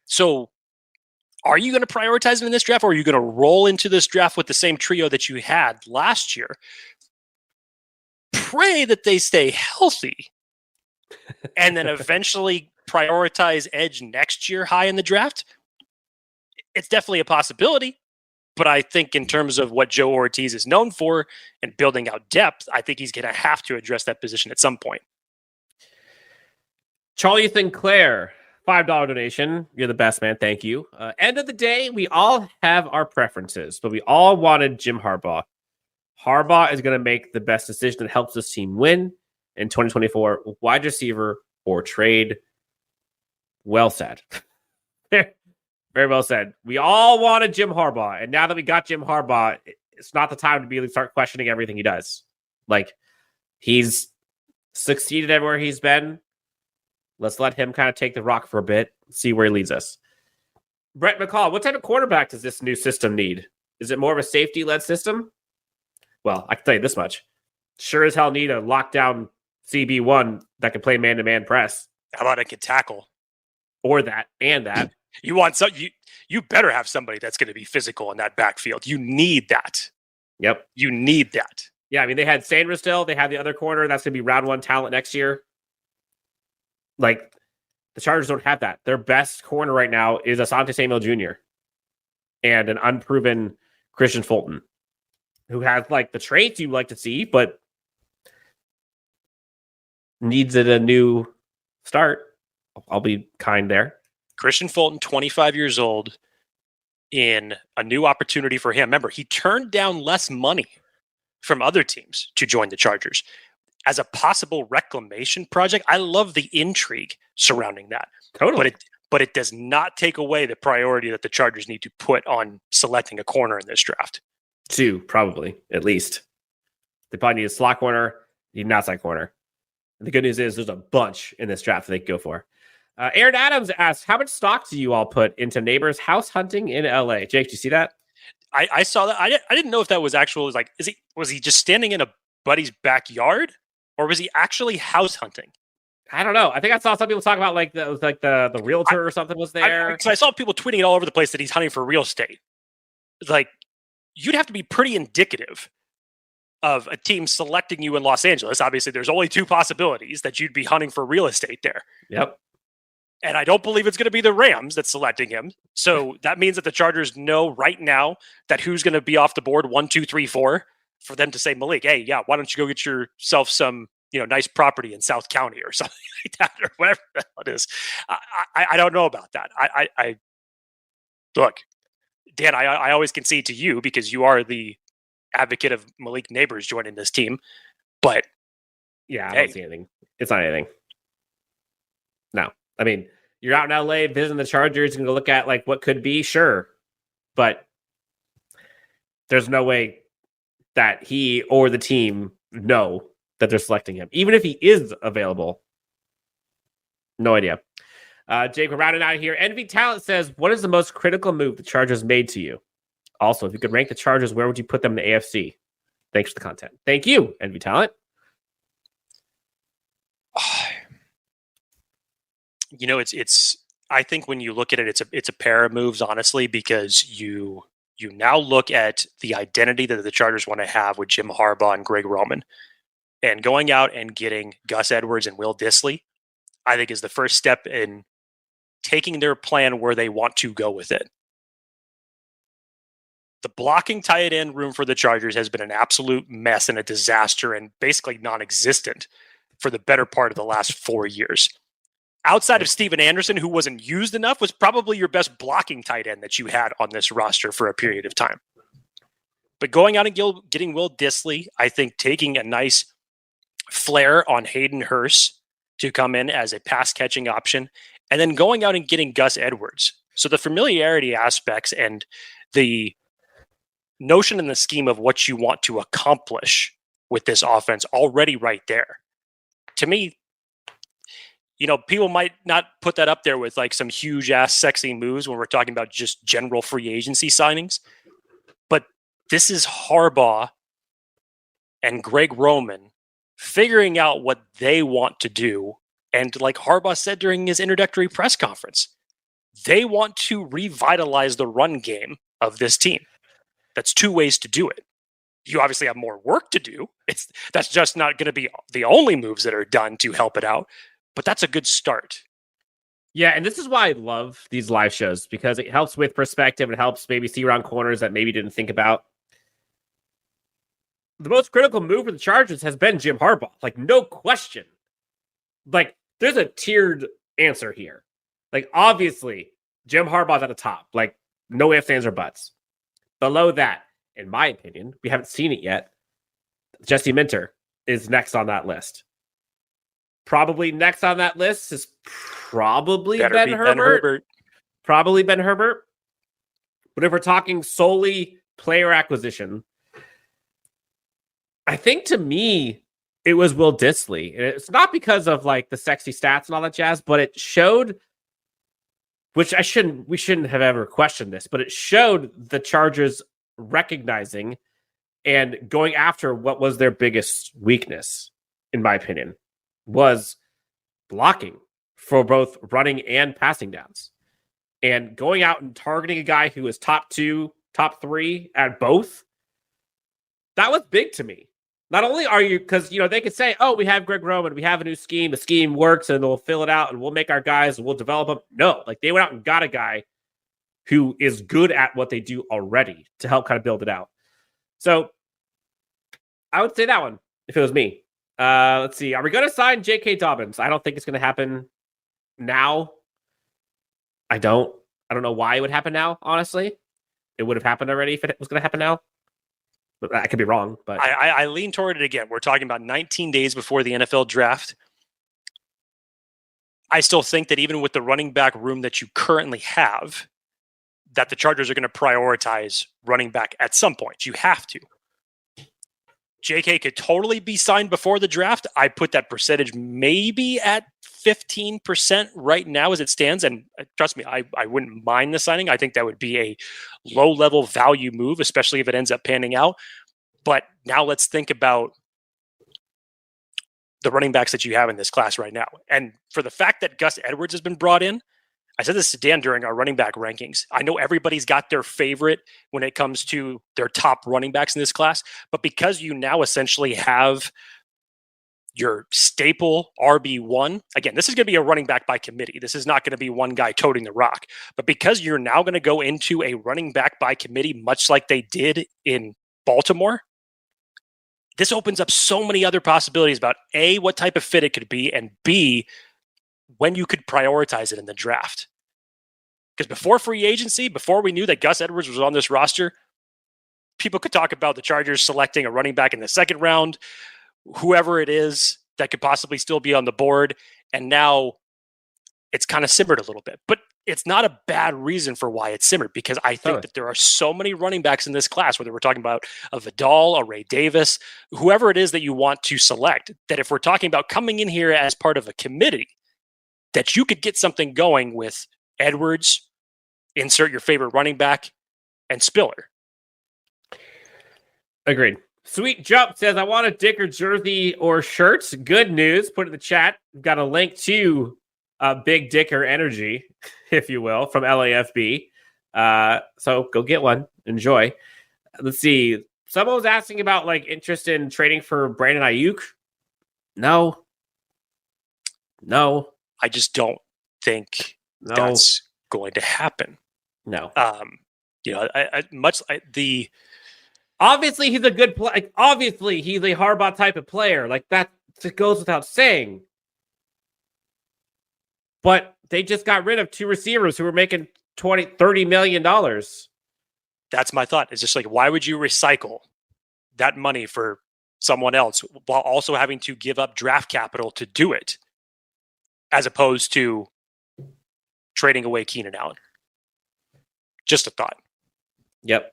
[SPEAKER 2] So are you going to prioritize them in this draft, or are you going to roll into this draft with the same trio that you had last year? Pray that they stay healthy and then eventually prioritize edge next year high in the draft. It's definitely a possibility, but I think in terms of what Joe Ortiz is known for and building out depth, I think he's going to have to address that position at some point.
[SPEAKER 3] Charlie Sinclair, $5 donation. You're the best, man. Thank you. End of the day, we all have our preferences, but we all wanted Jim Harbaugh. Harbaugh is going to make the best decision that helps this team win in 2024. Wide receiver or trade. Well said. Very well said. We all wanted Jim Harbaugh, and now that we got Jim Harbaugh, it's not the time to be start questioning everything he does. Like, he's succeeded everywhere he's been. Let's let him kind of take the rock for a bit, see where he leads us. Brett McCall, what type of quarterback does this new system need? Is it more of a safety-led system? Well, I can tell you this much. Sure as hell need a lockdown CB1 that can play man-to-man press.
[SPEAKER 2] How about I can tackle?
[SPEAKER 3] Or that, and that.
[SPEAKER 2] You want some? You better have somebody that's going to be physical in that backfield. You need that.
[SPEAKER 3] Yep.
[SPEAKER 2] You need that.
[SPEAKER 3] Yeah, I mean, they had Sanders still. They had the other corner. That's going to be round one talent next year. Like, the Chargers don't have that. Their best corner right now is Asante Samuel Jr. and an unproven Christian Fulton, who has, like, the traits you like to see, but needs a new start. I'll be kind there.
[SPEAKER 2] Christian Fulton, 25 years old, in a new opportunity for him. Remember, he turned down less money from other teams to join the Chargers. As a possible reclamation project, I love the intrigue surrounding that.
[SPEAKER 3] Totally.
[SPEAKER 2] But it does not take away the priority that the Chargers need to put on selecting a corner in this draft.
[SPEAKER 3] 2, probably, at least. They probably need a slot corner, need an outside corner. And the good news is there's a bunch in this draft that they can go for. Aaron Adams asks, how much stock do you all put into neighbors house hunting in LA? Jake, did you see that?
[SPEAKER 2] I saw that. I didn't know if that was actual. Like, was he just standing in a buddy's backyard, or was he actually house hunting?
[SPEAKER 3] I don't know. I think I saw some people talk about the realtor or something was there.
[SPEAKER 2] I saw people tweeting it all over the place that he's hunting for real estate. Like, you'd have to be pretty indicative of a team selecting you in Los Angeles. Obviously, there's only 2 possibilities that you'd be hunting for real estate there.
[SPEAKER 3] Yep.
[SPEAKER 2] And I don't believe it's going to be the Rams that's selecting him. So that means that the Chargers know right now that who's going to be off the board 1, 2, 3, 4 for them to say, Malik, hey, yeah, why don't you go get yourself some, nice property in South County or something like that, or whatever the hell it is. I don't know about that. I look, Dan, I always concede to you because you are the advocate of Malik Neighbors joining this team. But
[SPEAKER 3] yeah, I don't see anything. It's not anything. No. I mean, you're out in LA visiting the Chargers and go look at like what could be, sure. But there's no way that he or the team know that they're selecting him. Even if he is available. No idea. Jake, we're rounding out here. Envy Talent says, what is the most critical move the Chargers made to you? Also, if you could rank the Chargers, where would you put them in the AFC? Thanks for the content. Thank you, Envy Talent.
[SPEAKER 2] It's. I think when you look at it, it's a pair of moves, honestly, because you now look at the identity that the Chargers want to have with Jim Harbaugh and Greg Roman, and going out and getting Gus Edwards and Will Dissly, I think is the first step in taking their plan where they want to go with it. The blocking tight end room for the Chargers has been an absolute mess and a disaster and basically non-existent for the better part of the last 4 years. Outside of Steven Anderson, who wasn't used enough, was probably your best blocking tight end that you had on this roster for a period of time. But going out and getting Will Dissly, I think taking a nice flare on Hayden Hurst to come in as a pass-catching option, and then going out and getting Gus Edwards. So the familiarity aspects and the notion and the scheme of what you want to accomplish with this offense already right there. To me, people might not put that up there with like some huge ass sexy moves when we're talking about just general free agency signings. But this is Harbaugh and Greg Roman figuring out what they want to do. And like Harbaugh said during his introductory press conference, they want to revitalize the run game of this team. That's two ways to do it. You obviously have more work to do. That's just not going to be the only moves that are done to help it out, but that's a good start.
[SPEAKER 3] Yeah, and this is why I love these live shows, because it helps with perspective. It helps maybe see around corners that maybe didn't think about. The most critical move for the Chargers has been Jim Harbaugh. Like, no question. Like, there's a tiered answer here. Like, obviously, Jim Harbaugh's at the top. Like, no ifs, ands, or buts. Below that, in my opinion, we haven't seen it yet, Jesse Minter is next on that list. Probably next on that list is probably Ben Herbert. Probably Ben Herbert. But if we're talking solely player acquisition, I think to me, it was Will Dissly. And it's not because of like the sexy stats and all that jazz, but it showed, which we shouldn't have ever questioned this, but it showed the Chargers recognizing and going after what was their biggest weakness, in my opinion, was blocking for both running and passing downs. And going out and targeting a guy who is top 2, top 3 at both, that was big to me. Not only are you, because, they could say, oh, we have Greg Roman, we have a new scheme, the scheme works, and they'll fill it out, and we'll make our guys, and we'll develop them. No, like they went out and got a guy who is good at what they do already to help kind of build it out. So I would say that one if it was me. Let's see. Are we going to sign J.K. Dobbins? I don't think it's going to happen now. I don't know why it would happen now, honestly. It would have happened already if it was going to happen now. But I could be wrong. But
[SPEAKER 2] I lean toward it again. We're talking about 19 days before the NFL draft. I still think that even with the running back room that you currently have, that the Chargers are going to prioritize running back at some point. You have to. JK could totally be signed before the draft. I put that percentage maybe at 15% right now as it stands. And trust me, I wouldn't mind the signing. I think that would be a low-level value move, especially if it ends up panning out. But now let's think about the running backs that you have in this class right now. And for the fact that Gus Edwards has been brought in, I said this to Dan during our running back rankings. I know everybody's got their favorite when it comes to their top running backs in this class, but because you now essentially have your staple RB1, again, this is going to be a running back by committee. This is not going to be one guy toting the rock, but because you're now going to go into a running back by committee, much like they did in Baltimore, this opens up so many other possibilities about A, what type of fit it could be, and B, when you could prioritize it in the draft. Because before free agency, before we knew that Gus Edwards was on this roster, people could talk about the Chargers selecting a running back in the second round, whoever it is that could possibly still be on the board. And now it's kind of simmered a little bit. But it's not a bad reason for why it's simmered, because I think that there are so many running backs in this class, whether we're talking about a Vidal, a Ray Davis, whoever it is that you want to select, that if we're talking about coming in here as part of a committee, that you could get something going with Edwards, insert your favorite running back, and Spiller.
[SPEAKER 3] Agreed. Sweet Jump says, I want a Dicker jersey or shirts. Good news. Put it in the chat. We've got a link to Big Dicker Energy, if you will, from LAFB. So go get one. Enjoy. Let's see. Someone was asking about interest in trading for Brandon Ayuk. No.
[SPEAKER 2] I just don't think that's going to happen.
[SPEAKER 3] No. Obviously he's a good player. Obviously he's a Harbaugh type of player. That goes without saying. But they just got rid of 2 receivers who were making $30 million.
[SPEAKER 2] That's my thought. It's just why would you recycle that money for someone else while also having to give up draft capital to do it, as opposed to trading away Keenan Allen? Just a thought.
[SPEAKER 3] Yep.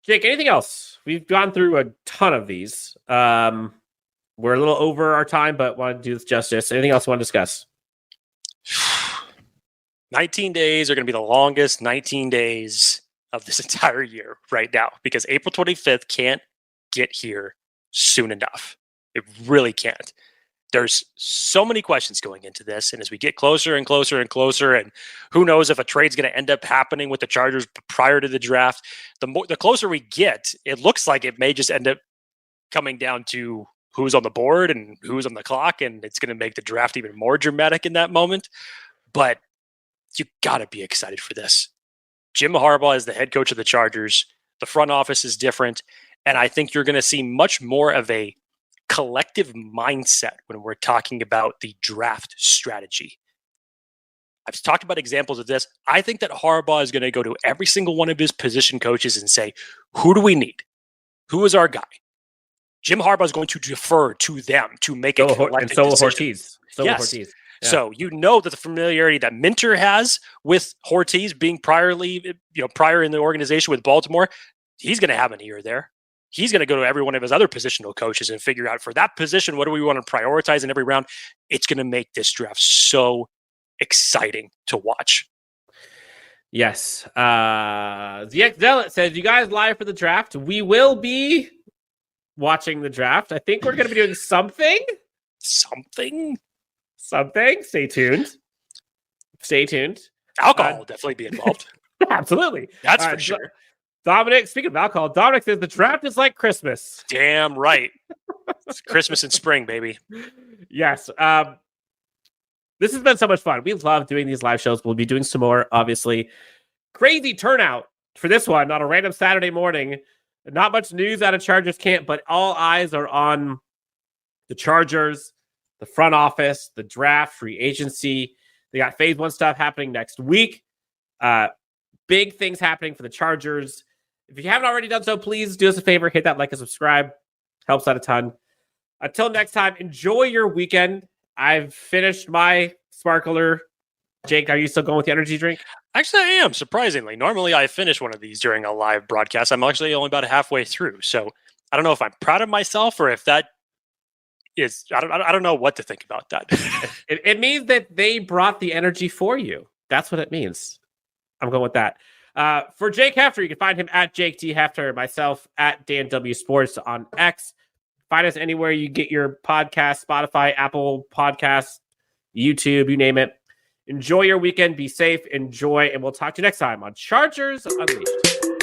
[SPEAKER 3] Jake, anything else? We've gone through a ton of these. We're a little over our time, but want to do this justice. Anything else you want to discuss?
[SPEAKER 2] 19 days are going to be the longest 19 days of this entire year right now, because April 25th can't get here soon enough. It really can't. There's so many questions going into this. And as we get closer and closer and closer, and who knows if a trade's going to end up happening with the Chargers prior to the draft, the closer we get, it looks like it may just end up coming down to who's on the board and who's on the clock. And it's going to make the draft even more dramatic in that moment. But you got to be excited for this. Jim Harbaugh is the head coach of the Chargers. The front office is different. And I think you're going to see much more of a collective mindset when we're talking about the draft strategy. I've talked about examples of this. I think that Harbaugh is going to go to every single one of his position coaches and say, who do we need? Who is our guy? Jim Harbaugh is going to defer to them to make a collective decision.
[SPEAKER 3] And so will Ortiz.
[SPEAKER 2] Yes. Yeah. So you know that the familiarity that Minter has with Ortiz being prior in the organization with Baltimore, he's going to have an ear there. He's going to go to every one of his other positional coaches and figure out for that position, what do we want to prioritize in every round? It's going to make this draft so exciting to watch.
[SPEAKER 3] Yes. The Ex-Zealot says, you guys live for the draft? We will be watching the draft. I think we're going to be doing something.
[SPEAKER 2] Something.
[SPEAKER 3] Stay tuned.
[SPEAKER 2] Alcohol will definitely be involved.
[SPEAKER 3] Absolutely.
[SPEAKER 2] That's for sure.
[SPEAKER 3] Dominic, speaking of alcohol, Dominic says the draft is like Christmas.
[SPEAKER 2] Damn right. It's Christmas in spring, baby.
[SPEAKER 3] Yes. This has been so much fun. We love doing these live shows. We'll be doing some more, obviously. Crazy turnout for this one on a random Saturday morning. Not much news out of Chargers camp, but all eyes are on the Chargers, the front office, the draft, free agency. They got phase 1 stuff happening next week. Big things happening for the Chargers. If you haven't already done so, please do us a favor. Hit that like and subscribe. Helps out a ton. Until next time, enjoy your weekend. I've finished my sparkler. Jake, are you still going with the energy drink?
[SPEAKER 2] Actually, I am, surprisingly. Normally, I finish one of these during a live broadcast. I'm actually only about halfway through. So I don't know if I'm proud of myself or if that is, I don't know what to think about that.
[SPEAKER 3] It means that they brought the energy for you. That's what it means. I'm going with that. For Jake Hefner, you can find him at Jake T. Hefner, myself at Dan W. Sports on X. Find us anywhere you get your podcast, Spotify, Apple Podcasts, YouTube, you name it. Enjoy your weekend. Be safe. Enjoy. And we'll talk to you next time on Chargers Unleashed.